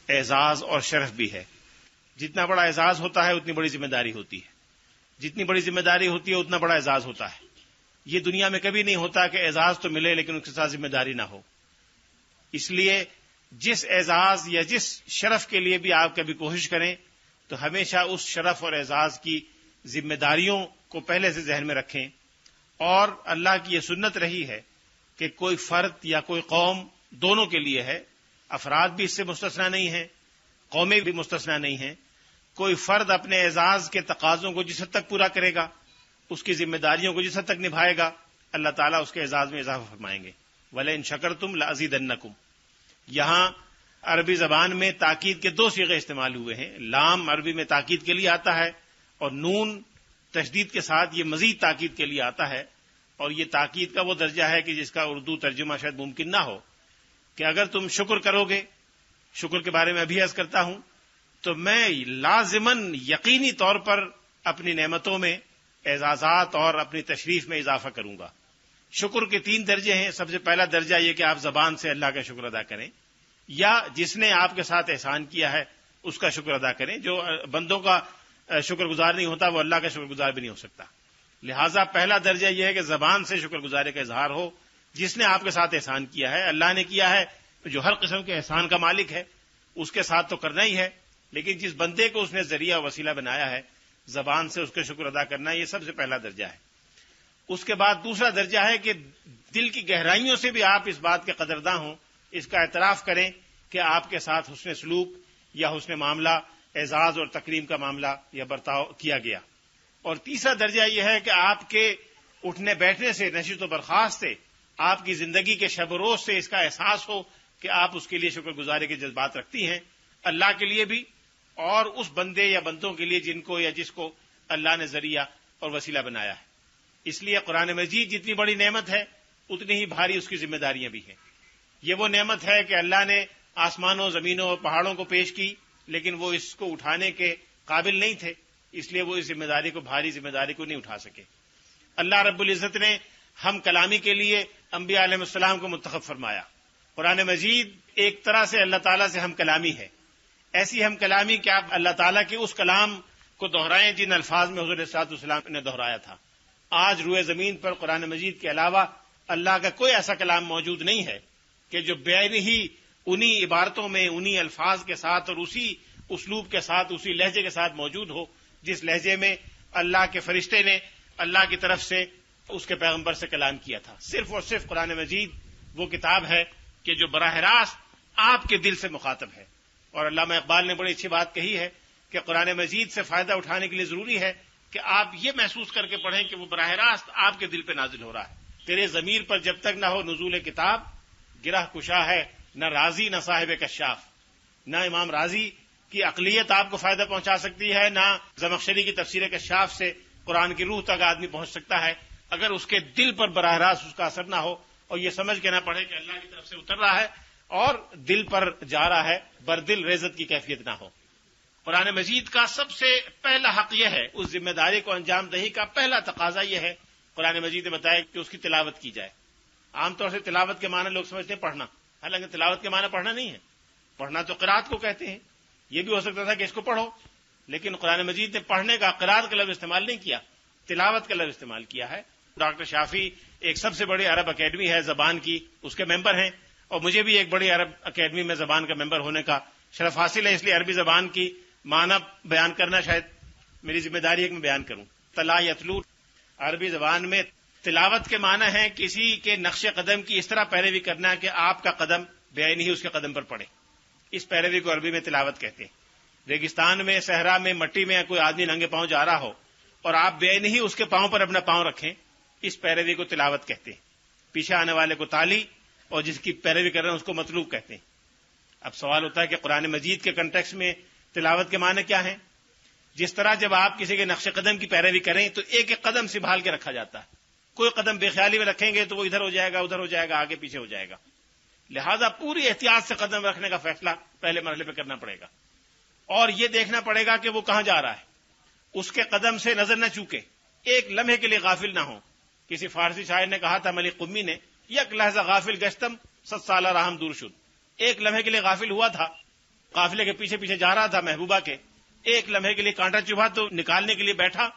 Speaker 6: اعزاز اور شرف بھی ہے. جتنا بڑا اعزاز ہوتا ہے اتنی بڑی ذمہ داری ہوتی ہے، جتنی بڑی ذمہ داری ہوتی ہے اتنا بڑا اعزاز ہوتا ہے. یہ دنیا میں کبھی نہیں ہوتا کہ اعزاز تو ملے لیکن اس کے ساتھ ذمہ داری نہ ہو. اس لیے جس اعزاز یا جس شرف کے لیے بھی آپ کبھی کوشش کریں تو ہمیشہ اس شرف اور اعزاز کی ذمہ داریوں کو پہلے سے ذہن میں رکھیں. اور اللہ کی یہ سنت رہی ہے کہ کوئی فرد یا کوئی قوم دونوں کے لیے ہے، افراد بھی اس سے مستثنا نہیں ہیں، قومیں بھی مستثنا نہیں ہیں. کوئی فرد اپنے اعزاز کے تقاضوں کو جس حد تک پورا کرے گا، اس کی ذمہ داریوں کو جس حد تک نبھائے گا، اللہ تعالیٰ اس کے اعزاز میں اضافہ فرمائیں گے. وَلَئِن شَكَرْتُمْ لَأَزِيدَنَّكُمْ. یہاں عربی زبان میں تاکید کے 2 صیغے استعمال ہوئے ہیں. لام عربی میں تاکید کے لیے آتا ہے اور نون تشدید کے ساتھ یہ مزید تاکید کے لیے آتا ہے. اور یہ تاکید کا وہ درجہ ہے کہ جس کا اردو ترجمہ شاید ممکن نہ ہو، کہ اگر تم شکر کرو گے، شکر کے بارے میں ابھی عرض کرتا ہوں، تو میں لازماً یقینی طور پر اپنی نعمتوں میں، اعزازات اور اپنی تشریف میں اضافہ کروں گا. شکر کے 3 درجے ہیں. سب سے پہلا درجہ یہ کہ آپ زبان سے اللہ کا شکر ادا کریں، یا جس نے آپ کے ساتھ احسان کیا ہے اس کا شکر ادا کریں. جو بندوں کا شکر گزار نہیں ہوتا وہ اللہ کا شکر گزار بھی نہیں ہو سکتا. لہٰذا پہلا درجہ یہ ہے کہ زبان سے شکر گزاری کا اظہار ہو. جس نے آپ کے ساتھ احسان کیا ہے، اللہ نے کیا ہے، جو ہر قسم کے احسان کا مالک ہے، اس کے ساتھ تو کرنا ہی ہے. لیکن جس بندے کو اس نے ذریعہ وسیلہ بنایا ہے، زبان سے اس کا شکر ادا کرنا، یہ سب سے پہلا درجہ ہے. اس کے بعد دوسرا درجہ ہے کہ دل کی گہرائیوں سے بھی آپ اس بات کے قدرداں ہوں، اس کا اعتراف کریں کہ آپ کے ساتھ حسن سلوک یا حسن معاملہ اعزاز اور تکریم کا معاملہ یا برتاؤ کیا گیا. اور تیسرا درجہ یہ ہے کہ آپ کے اٹھنے بیٹھنے سے، نشست و برخاست سے، آپ کی زندگی کے شب و روز سے اس کا احساس ہو کہ آپ اس کے لیے شکر گزاری کے جذبات رکھتی ہیں، اللہ کے لیے بھی اور اس بندے یا بندوں کے لیے جن کو یا جس کو اللہ نے ذریعہ اور وسیلہ بنایا ہے. اس لیے قرآن مجید جتنی بڑی نعمت ہے اتنی ہی بھاری اس کی ذمہ داریاں بھی ہیں. یہ وہ نعمت ہے کہ اللہ نے آسمانوں، زمینوں اور پہاڑوں کو پیش کی، لیکن وہ اس کو اٹھانے کے قابل نہیں تھے، اس لیے وہ اس ذمہ داری کو، بھاری ذمہ داری کو نہیں اٹھا سکے. اللہ رب العزت نے ہم کلامی کے لیے انبیاء علیہ السلام کو منتخب فرمایا. قرآن مجید ایک طرح سے اللہ تعالیٰ سے ہم کلامی ہے، ایسی ہم کلامی کہ آپ اللہ تعالیٰ کے اس کلام کو دہرائیں جن الفاظ میں حضور صلی اللہ علیہ وسلم نے دہرایا تھا. آج روئے زمین پر قرآن مجید کے علاوہ اللہ کا کوئی ایسا کلام موجود نہیں ہے کہ جو بعین ہی انہی عبارتوں میں، انہی الفاظ کے ساتھ اور اسی اسلوب کے ساتھ، اسی لہجے کے ساتھ موجود ہو جس لہجے میں اللہ کے فرشتے نے اللہ کی طرف سے اس کے پیغمبر سے کلام کیا تھا. صرف اور صرف قرآن مجید وہ کتاب ہے کہ جو براہ راست آپ کے دل سے مخاطب ہے. اور علامہ اقبال نے بڑی اچھی بات کہی ہے کہ قرآن مجید سے فائدہ اٹھانے کے لیے ضروری ہے کہ آپ یہ محسوس کر کے پڑھیں کہ وہ براہ راست آپ کے دل پہ نازل ہو رہا ہے. تیرے ضمیر پر جب تک نہ ہو نزول کتاب، گرہ کشا ہے نہ راضی نہ صاحب کشاف. نہ امام راضی کی عقلیت آپ کو فائدہ پہنچا سکتی ہے، نہ زمخشری کی تفسیر کشاف سے قرآن کی روح تک آدمی پہنچ سکتا ہے اگر اس کے دل پر براہ راست اس کا اثر نہ ہو اور یہ سمجھ کے نہ پڑھے کہ اللہ کی طرف سے اتر رہا ہے اور دل پر جا رہا ہے، بردل ریزت کی کیفیت نہ ہو. قرآن مجید کا سب سے پہلا حق یہ ہے، اس ذمہ داری کو انجام دہی کا پہلا تقاضا یہ ہے، قرآن مجید نے بتایا کہ اس کی تلاوت کی جائے. عام طور سے تلاوت کے معنی لوگ سمجھتے ہیں پڑھنا، حالانکہ تلاوت کے معنی پڑھنا نہیں ہے. پڑھنا تو قرات کو کہتے ہیں. یہ بھی ہو سکتا تھا کہ اس کو پڑھو، لیکن قرآن مجید نے پڑھنے کا، قرات کا لفظ استعمال نہیں کیا، تلاوت کا لفظ استعمال کیا ہے. ڈاکٹر شافی ایک سب سے بڑی عرب اکیڈمی ہے زبان کی، اس کے ممبر ہیں، اور مجھے بھی ایک بڑی عرب اکیڈمی میں زبان کا ممبر ہونے کا شرف حاصل ہے. اس لیے عربی زبان کی معنی بیان کرنا شاید میری ذمہ داری ہے کہ میں بیان کروں. تلا یتلو عربی زبان میں تلاوت کے معنی ہے کسی کے نقش قدم کی اس طرح پیروی کرنا کہ آپ کا قدم بعین ہی اس کے قدم پر پڑے. اس پیروی کو عربی میں تلاوت کہتے ہیں. ریگستان میں، صحرا میں، مٹی میں کوئی آدمی ننگے پاؤں جا رہا ہو اور آپ بعین ہی اس کے پاؤں پر اپنا پاؤں رکھیں، اس پیروی کو تلاوت کہتے ہیں. پیچھے آنے والے کو تالی اور جس کی پیروی کر رہے ہیں اس کو مطلوب کہتے ہیں. اب سوال ہوتا ہے کہ قرآن مجید کے کنٹیکسٹ میں تلاوت کے معنی کیا ہیں؟ جس طرح جب آپ کسی کے نقش قدم کی پیروی کریں تو ایک ایک قدم سنبھال کے رکھا جاتا ہے. کوئی قدم بے خیالی میں رکھیں گے تو وہ ادھر ہو جائے گا، ادھر ہو جائے گا، آگے پیچھے ہو جائے گا. لہذا پوری احتیاط سے قدم رکھنے کا فیصلہ پہلے مرحلے پہ کرنا پڑے گا اور یہ دیکھنا پڑے گا کہ وہ کہاں جا رہا ہے، اس کے قدم سے نظر نہ چوکے، ایک لمحے کے لیے غافل نہ ہو. کسی فارسی شاعر نے کہا تھا، ملک قمی نے، یک لحظہ غافل گشتم 7 سالہ راہم دور شد. ایک لمحے کے لیے غافل ہوا تھا، قافلے کے پیچھے پیچھے جا رہا تھا محبوبہ کے، ایک لمحے کے لیے کانٹا چبھا تو نکالنے کے لیے بیٹھا.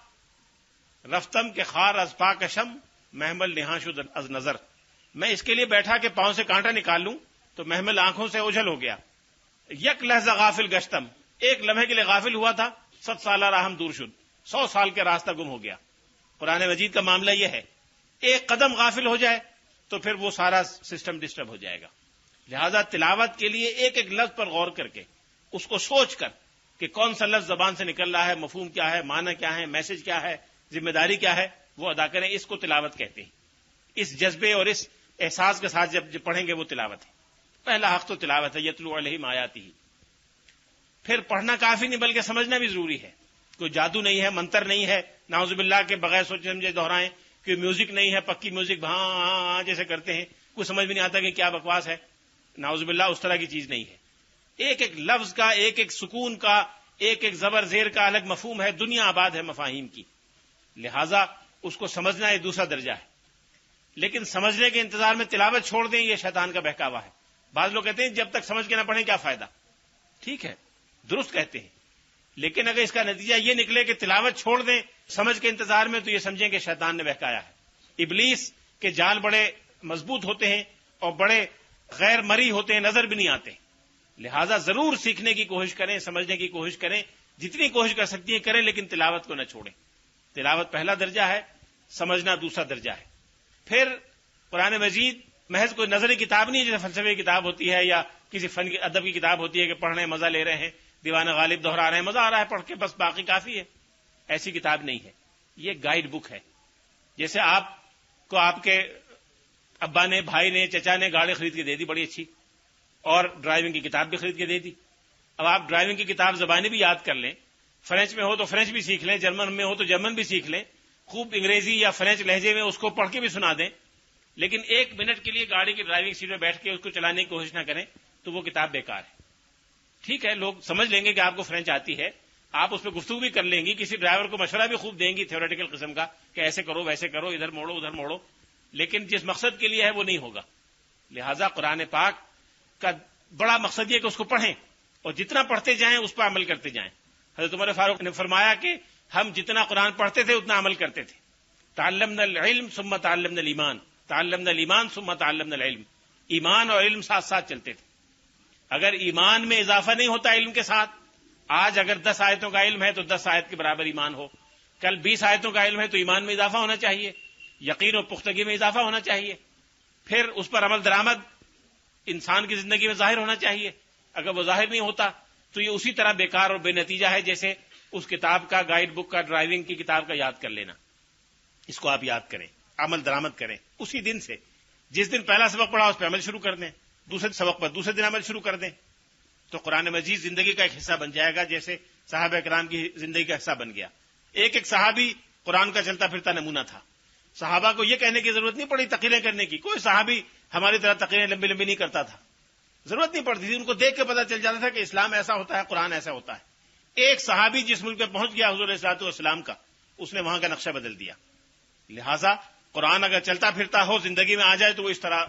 Speaker 6: رفتم کے خار از پاک شم محمل نہاں شد از نظر. میں اس کے لیے بیٹھا کہ پاؤں سے کانٹا نکال لوں تو محمل آنکھوں سے اوجھل ہو گیا. یک لحظہ غافل گشتم، ایک لمحے کے لیے غافل ہوا تھا، 7 سالہ راہم دور شد، 100 سال کے راستہ گم ہو گیا. قرآن مجید کا معاملہ یہ ہے، ایک قدم غافل ہو جائے تو پھر وہ سارا سسٹم ڈسٹرب ہو جائے گا. لہذا تلاوت کے لیے ایک ایک لفظ پر غور کر کے، اس کو سوچ کر کہ کون سا لفظ زبان سے نکل رہا ہے، مفہوم کیا ہے، معنی کیا ہے، میسج کیا ہے، ذمہ داری کیا ہے، وہ ادا کریں. اس کو تلاوت کہتے ہیں. اس جذبے اور اس احساس کے ساتھ جب پڑھیں گے وہ تلاوت ہے. پہلا حق تو تلاوت ہے، یتلو علیہم آیاتہ. پھر پڑھنا کافی نہیں بلکہ سمجھنا بھی ضروری ہے. کوئی جادو نہیں ہے، منتر نہیں ہے، نعوذ باللہ کے بغیر سوچے سمجھے دہرائیں. کوئی میوزک نہیں ہے، پکی میوزک ہاں ہاں ہاں جیسے کرتے ہیں، کوئی سمجھ بھی نہیں آتا کہ کیا بکواس ہے. نعوذ باللہ اس طرح کی چیز نہیں ہے. ایک ایک لفظ کا، ایک ایک سکون کا، ایک ایک زبر زیر کا الگ مفہوم ہے. دنیا آباد ہے مفاہیم کی، لہذا اس کو سمجھنا یہ دوسرا درجہ ہے. لیکن سمجھنے کے انتظار میں تلاوت چھوڑ دیں، یہ شیطان کا بہکاوا ہے. بعض لوگ کہتے ہیں جب تک سمجھ کے نہ پڑھیں کیا فائدہ. ٹھیک ہے، درست کہتے ہیں، لیکن اگر اس کا نتیجہ یہ نکلے کہ تلاوت چھوڑ دیں سمجھ کے انتظار میں تو یہ سمجھیں کہ شیطان نے بہکایا ہے. ابلیس کے جال بڑے مضبوط ہوتے ہیں اور بڑے غیر مری ہوتے ہیں، نظر بھی نہیں آتے. لہذا ضرور سیکھنے کی کوشش کریں، سمجھنے کی کوشش کریں، جتنی کوشش کر سکتی ہیں کریں، لیکن تلاوت کو نہ چھوڑیں. تلاوت پہلا درجہ ہے، سمجھنا دوسرا درجہ ہے. پھر قرآن مجید محض کوئی نظری کتاب نہیں ہے جیسے فلسفے کی کتاب ہوتی ہے یا کسی فن کی ادب کی کتاب ہوتی ہے کہ پڑھنے مزہ لے رہے ہیں. دیوانہ غالب دہرا رہے ہیں، مزہ آ رہا ہے پڑھ کے، بس باقی کافی ہے. ایسی کتاب نہیں ہے، یہ گائیڈ بک ہے. جیسے آپ کو آپ کے ابا نے، بھائی نے، چچا نے گاڑی خرید کے دے دی بڑی اچھی، اور ڈرائیونگ کی کتاب بھی خرید کے دے دی. اب آپ ڈرائیونگ کی کتاب زبانیں بھی یاد کر لیں، فرینچ میں ہو تو فرینچ بھی سیکھ لیں، جرمن میں ہو تو جرمن بھی سیکھ لیں، خوب انگریزی یا فرینچ لہجے میں اس کو پڑھ کے بھی سنا دیں، لیکن 1 منٹ کے لیے گاڑی کی ڈرائیونگ سیٹ میں بیٹھ کے اس کو چلانے کی کوشش نہ کریں تو وہ کتاب بیکار ہے. ٹھیک ہے، لوگ سمجھ لیں گے کہ آپ کو فرینچ آتی ہے، آپ اس پہ گفتگو بھی کر لیں گی، کسی ڈرائیور کو مشورہ بھی خوب دیں گی تھیوریٹیکل قسم کا کہ ایسے کرو ویسے کرو، ادھر موڑو ادھر موڑو، لیکن جس مقصد کے لیے ہے وہ نہیں ہوگا. لہذا قرآن پاک کا بڑا مقصد یہ کہ اس کو پڑھیں اور جتنا پڑھتے جائیں اس پر عمل کرتے جائیں. حضرت عمر فاروق نے فرمایا کہ ہم جتنا قرآن پڑھتے تھے اتنا عمل کرتے تھے. تعلمنا العلم ثم تعلمنا الایمان، تعلمنا الایمان ثم تعلمنا العلم. ایمان اور علم ساتھ ساتھ چلتے تھے. اگر ایمان میں اضافہ نہیں ہوتا علم کے ساتھ، آج اگر 10 آیتوں کا علم ہے تو 10 آیت کے برابر ایمان ہو، کل 20 آیتوں کا علم ہے تو ایمان میں اضافہ ہونا چاہیے، یقین اور پختگی میں اضافہ ہونا چاہیے، پھر اس پر عمل درآمد انسان کی زندگی میں ظاہر ہونا چاہیے. اگر وہ ظاہر نہیں ہوتا تو یہ اسی طرح بیکار اور بے نتیجہ ہے جیسے اس کتاب کا، گائیڈ بک کا، ڈرائیونگ کی کتاب کا یاد کر لینا. اس کو آپ یاد کریں، عمل درآمد کریں اسی دن سے. جس دن پہلا سبق پڑھا اس پہ عمل شروع کر دیں، دوسرے سبق پر دوسرے دن عمل شروع کر دیں، تو قرآن مجید زندگی کا ایک حصہ بن جائے گا جیسے صحابہ کرام کی زندگی کا حصہ بن گیا. ایک صحابی قرآن کا چلتا پھرتا نمونہ تھا. صحابہ کو یہ کہنے کی ضرورت نہیں پڑی تقریریں کرنے کی، کوئی صحابی ہماری طرح تقریریں لمبی لمبی نہیں کرتا تھا، ضرورت نہیں پڑتی تھی. ان کو دیکھ کے پتہ چل جاتا تھا کہ اسلام ایسا ہوتا ہے، قرآن ایسا ہوتا ہے. ایک صحابی جس ملک میں پہنچ گیا حضور صلی اللہ علیہ وسلم کا، اس نے وہاں کا نقشہ بدل دیا. لہذا قرآن اگر چلتا پھرتا ہو، زندگی میں آ جائے تو وہ اس طرح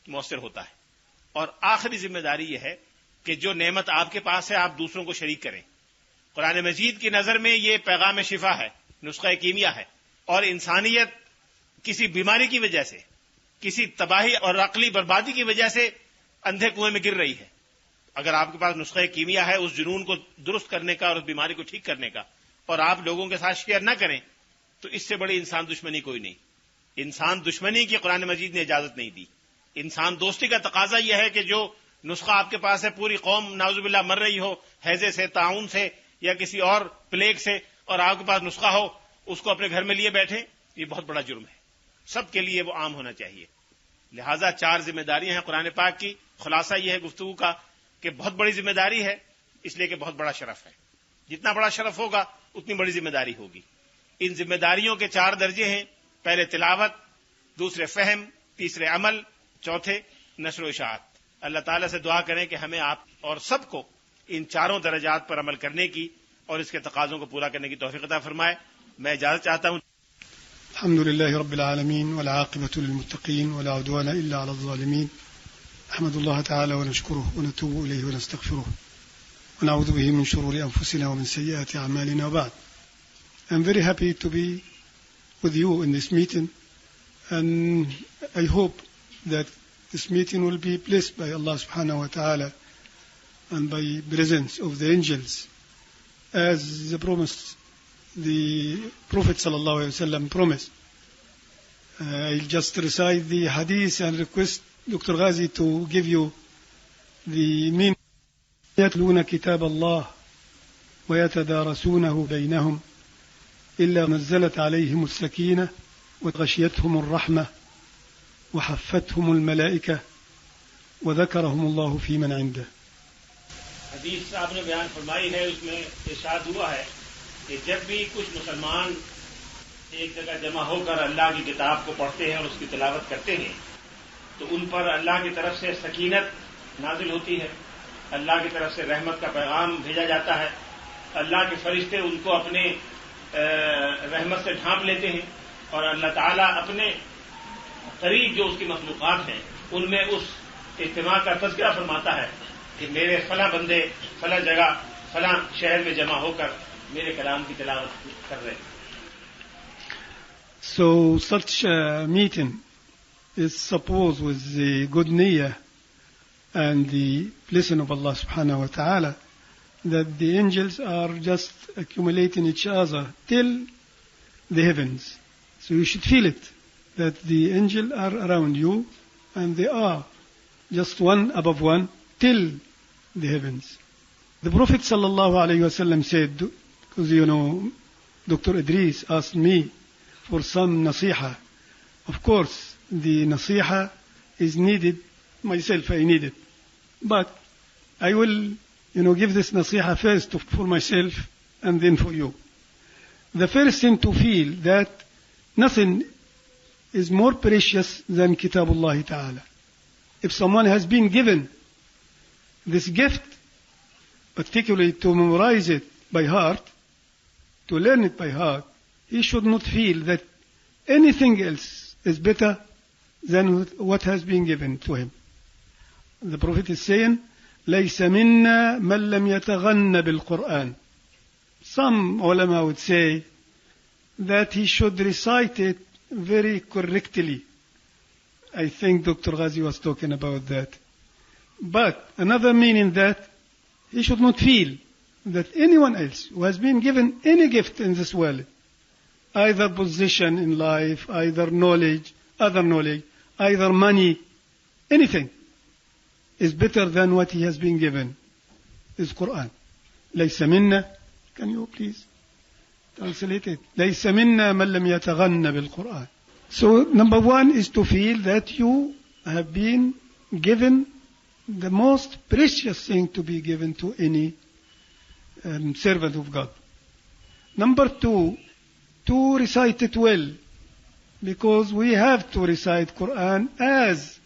Speaker 6: مؤثر ہوتا ہے. اور آخری ذمہ داری یہ ہے کہ جو نعمت آپ کے پاس ہے آپ دوسروں کو شریک کریں. قرآن مجید کی نظر میں یہ پیغام شفا ہے، نسخہ کیمیا ہے، اور انسانیت کسی بیماری کی وجہ سے، کسی تباہی اور عقلی بربادی کی وجہ سے اندھے کنویں میں گر رہی ہے. اگر آپ کے پاس نسخہ کیمیا ہے اس جنون کو درست کرنے کا اور اس بیماری کو ٹھیک کرنے کا، اور آپ لوگوں کے ساتھ شیئر نہ کریں، تو اس سے بڑی انسان دشمنی کوئی نہیں. انسان دشمنی کی قرآن مجید نے اجازت نہیں دی. انسان دوستی کا تقاضا یہ ہے کہ جو نسخہ آپ کے پاس ہے، پوری قوم نعوذ باللہ مر رہی ہو ہیضے سے، طاعون سے یا کسی اور پلیگ سے، اور آپ کے پاس نسخہ ہو، اس کو اپنے گھر میں لیے بیٹھیں، یہ بہت بڑا جرم ہے. سب کے لیے وہ عام ہونا چاہیے. لہذا 4 ذمہ داریاں ہیں قرآن پاک کی. خلاصہ یہ ہے گفتگو کا کہ بہت بڑی ذمہ داری ہے، اس لیے کہ بہت بڑا شرف ہے. جتنا بڑا شرف ہوگا اتنی بڑی ذمہ داری ہوگی. ان ذمہ داریوں کے 4 درجے ہیں: پہلے تلاوت، دوسرے فہم، تیسرے عمل، چوتھے نشر و اشاعت. اللہ تعالیٰ سے دعا کریں کہ ہمیں آپ اور سب کو ان 4 درجات پر عمل کرنے کی اور اس کے تقاضوں کو پورا کرنے کی توفیق عطا فرمائے. میں اجازت چاہتا ہوں.
Speaker 7: الحمد لله رب العالمين والعاقبة للمتقين ولا عدوان إلا على الظالمين. نحمد الله تعالى ونشكره ونتوب إليه ونستغفره ونعوذ به من شرور أنفسنا ومن سيئات أعمالنا. وبعد, I'm very happy to be with you in this meeting, and I hope that this meeting will be blessed by Allah subhanahu wa ta'ala and by presence of the angels, as the Prophet sallallahu alaihi wasallam promised. I'll just recite the hadith and request Dr. Ghazi to give you the meaning. يتلون كتاب الله ويتدارسونه بينهم إلا نزلت عليهم السكينة وغشيتهم الرحمة وحفتهم الملائكة وذكرهم الله في من عنده.
Speaker 6: حدیث آپ نے بیان فرمائی ہے، اس میں ارشاد ہوا ہے کہ جب بھی کچھ مسلمان ایک جگہ جمع ہو کر اللہ کی کتاب کو پڑھتے ہیں اور اس کی تلاوت کرتے ہیں تو ان پر اللہ کی طرف سے سکینت نازل ہوتی ہے، اللہ کی طرف سے رحمت کا پیغام بھیجا جاتا ہے، اللہ کے فرشتے ان کو اپنے رحمت سے ڈھانپ لیتے ہیں، اور اللہ تعالیٰ اپنے قریب جو اس کی مخلوقات ہیں ان میں اس اجتماع کا تذکرہ فرماتا ہے کہ میرے فلاں بندے فلاں جگہ فلاں شہر میں جمع ہو کر میرے کلام کی تلاوت کر رہے ہیں.
Speaker 7: So such a meeting is supposed with the good niyyah and the blessing of Allah subhanahu wa ta'ala, that the angels are just accumulating each other till the heavens. So you should feel it, that the angels are around you and they are just one above one till the heavens. The Prophet ﷺ said, because Dr. Idris asked me for some nasiha. Of course, the nasiha is needed. Myself, I need it. But I will, give this nasiha first for myself and then for you. The first thing to feel that nothing is more precious than Kitabullah Ta'ala. If someone has been given this gift, particularly to memorize it by heart, to learn it by heart, he should not feel that anything else is better than what has been given to him. The Prophet is saying, لَيْسَ مِنَّا مَنْ لَمْ يَتَغَنَّ بِالْقُرْآنِ. Some ulama would say that he should recite it very correctly. I think Dr. Ghazi was talking about that. But another meaning that he should not feel that anyone else who has been given any gift in this world, either position in life, either knowledge, other knowledge, either money, anything, is better than what he has been given, is Quran. لَيْسَ مِنَّا. Can you please translate it? لَيْسَ مِنَّا مَنْ لَمْ يَتَغَنَّ بِالْقُرْآنِ. So number one is to feel that you have been given the most precious thing to be given to any servant of God. Number two, to recite it well, because we have to recite Quran as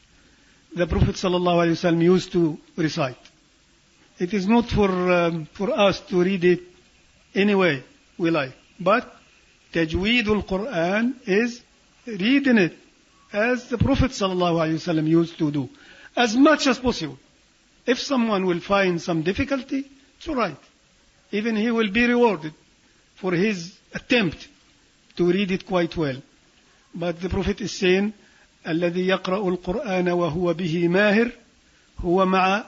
Speaker 7: the Prophet ﷺ used to recite. It is not for us to read it any way we like, but Tajweedul Quran is reading it as the Prophet ﷺ used to do, as much as possible. If someone will find some difficulty, it's all right. Even he will be rewarded for his attempt to read it quite well. But the Prophet is saying, الذي يقرأ القرآن وهو به ماهر هو مع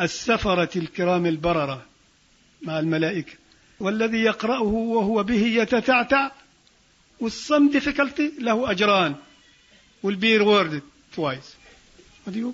Speaker 7: السفرة الكرام البررة مع الملائكة والذي يقرأه وهو به يتتعتع with some difficulty له أجران, will be rewarded twice. What do you?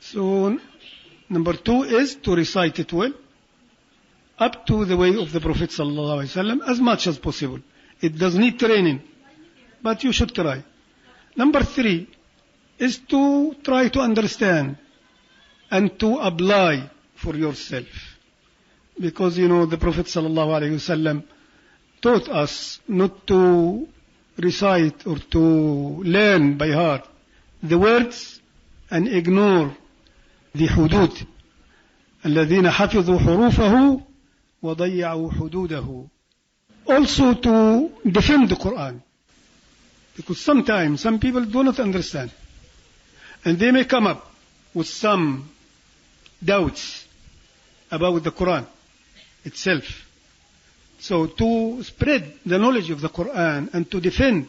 Speaker 7: So number two is to recite it well, up to the way of the Prophet ﷺ as much as possible. It does need training, but you should try. Number three is to try to understand and to apply for yourself. Because, the Prophet ﷺ taught us not to recite or to learn by heart the words and ignore the hudud. الذين حفظوا حروفه وضيعوا حدوده. Also to defend the Quran. Because sometimes some people do not understand. And they may come up with some doubts about the Quran itself. So to spread the knowledge of the Quran and to defend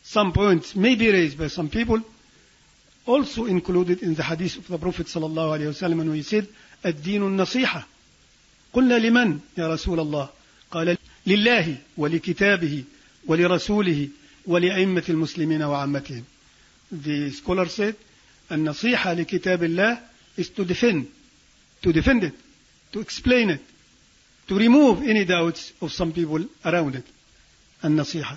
Speaker 7: some points may be raised by some people, also included in the hadith of the Prophet ﷺ when he said, الدين النصيحة. قلنا لمن يا رسول الله؟ قال لله ولكتابه ولرسوله ولأئمة المسلمين وعامتهم. The scholar said, النصيحة لكتاب الله is to defend it, to explain it, to remove any doubts of some people around it. النصيحة,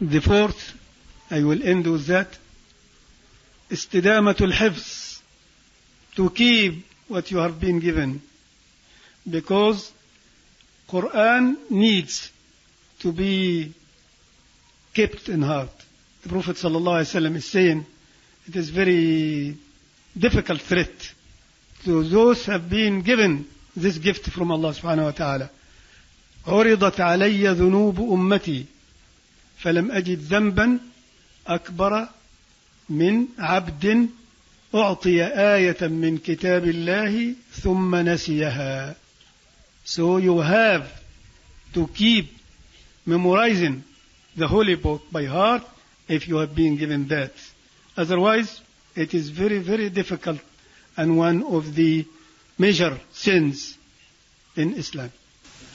Speaker 7: The fourth, I will end with that, استدامة الحفظ, to keep what you have been given, because Quran needs to be kept in heart. The Prophet ﷺ is saying it is very difficult threat to those who have been given this gift from Allah subhanahu wa ta'ala. عرضت علي ذنوب أمتي film أجد ذنبا أكبر من عبد أعطي آية من كتاب الله ثم نسيها. So you have to keep memorizing the holy book by heart if you have been given that. Otherwise, it is very, very difficult and one of the major sins in Islam.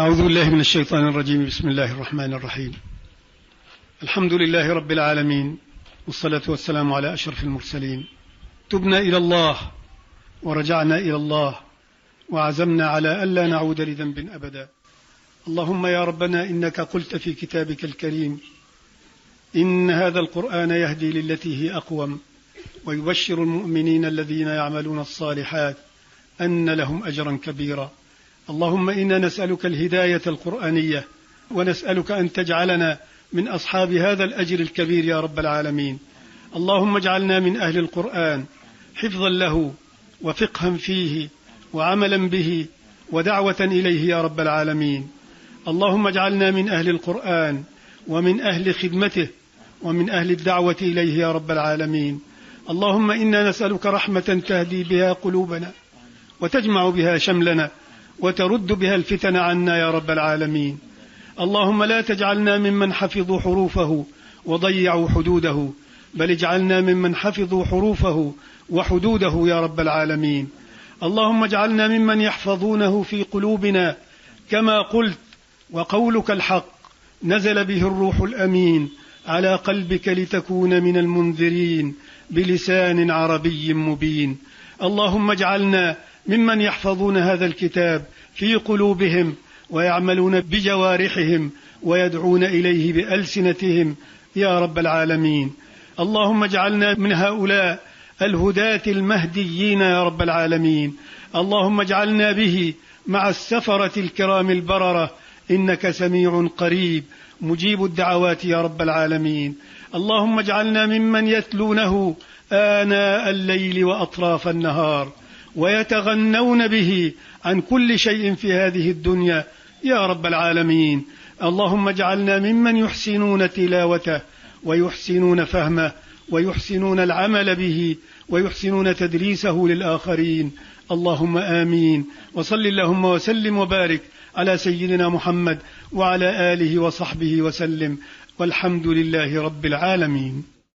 Speaker 7: أعوذ بالله من الشيطان الرجيم. بسم الله الرحمن الرحيم. الحمد لله رب العالمين والصلاة والسلام على أشرف المرسلين. تبنا إلى الله ورجعنا إلى الله وعزمنا على ألا نعود لذنب أبدا. اللهم يا ربنا إنك قلت في كتابك الكريم إن هذا القرآن يهدي للتي هي أقوم ويبشر المؤمنين الذين يعملون الصالحات أن لهم أجرا كبيرا. اللهم إنا نسألك الهداية القرآنية ونسألك أن تجعلنا من أصحاب هذا الأجر الكبير يا رب العالمين. اللهم اجعلنا من أهل القرآن حفظا له وفقها فيه وعملا به ودعوة إليه يا رب العالمين. اللهم اجعلنا من أهل القرآن ومن أهل خدمته ومن أهل الدعوة إليه يا رب العالمين. اللهم إنا نسألك رحمة تهدي بها قلوبنا وتجمع بها شملنا وترد بها الفتن عنا يا رب العالمين. اللهم لا تجعلنا ممن حفظوا حروفه وضيعوا حدوده، بل اجعلنا ممن حفظوا حروفه وحدوده يا رب العالمين. اللهم اجعلنا ممن يحفظونه في قلوبنا كما قلت وقولك الحق نزل به الروح الأمين على قلبك لتكون من المنذرين بلسان عربي مبين. اللهم اجعلنا ممن يحفظون هذا الكتاب في قلوبهم ويعملون بجوارحهم ويدعون إليه بألسنتهم يا رب العالمين. اللهم اجعلنا من هؤلاء الهداة المهديين يا رب العالمين. اللهم اجعلنا به مع السفرة الكرام البررة إنك سميع قريب مجيب الدعوات يا رب العالمين. اللهم اجعلنا ممن يتلونه آناء الليل وأطراف النهار ويتغنون به عن كل شيء في هذه الدنيا يا رب العالمين. اللهم اجعلنا ممن يحسنون تلاوته ويحسنون فهمه ويحسنون العمل به ويحسنون تدريسه للآخرين. اللهم آمين. وصل اللهم وسلم وبارك على سيدنا محمد وعلى آله وصحبه وسلم، والحمد لله رب العالمين.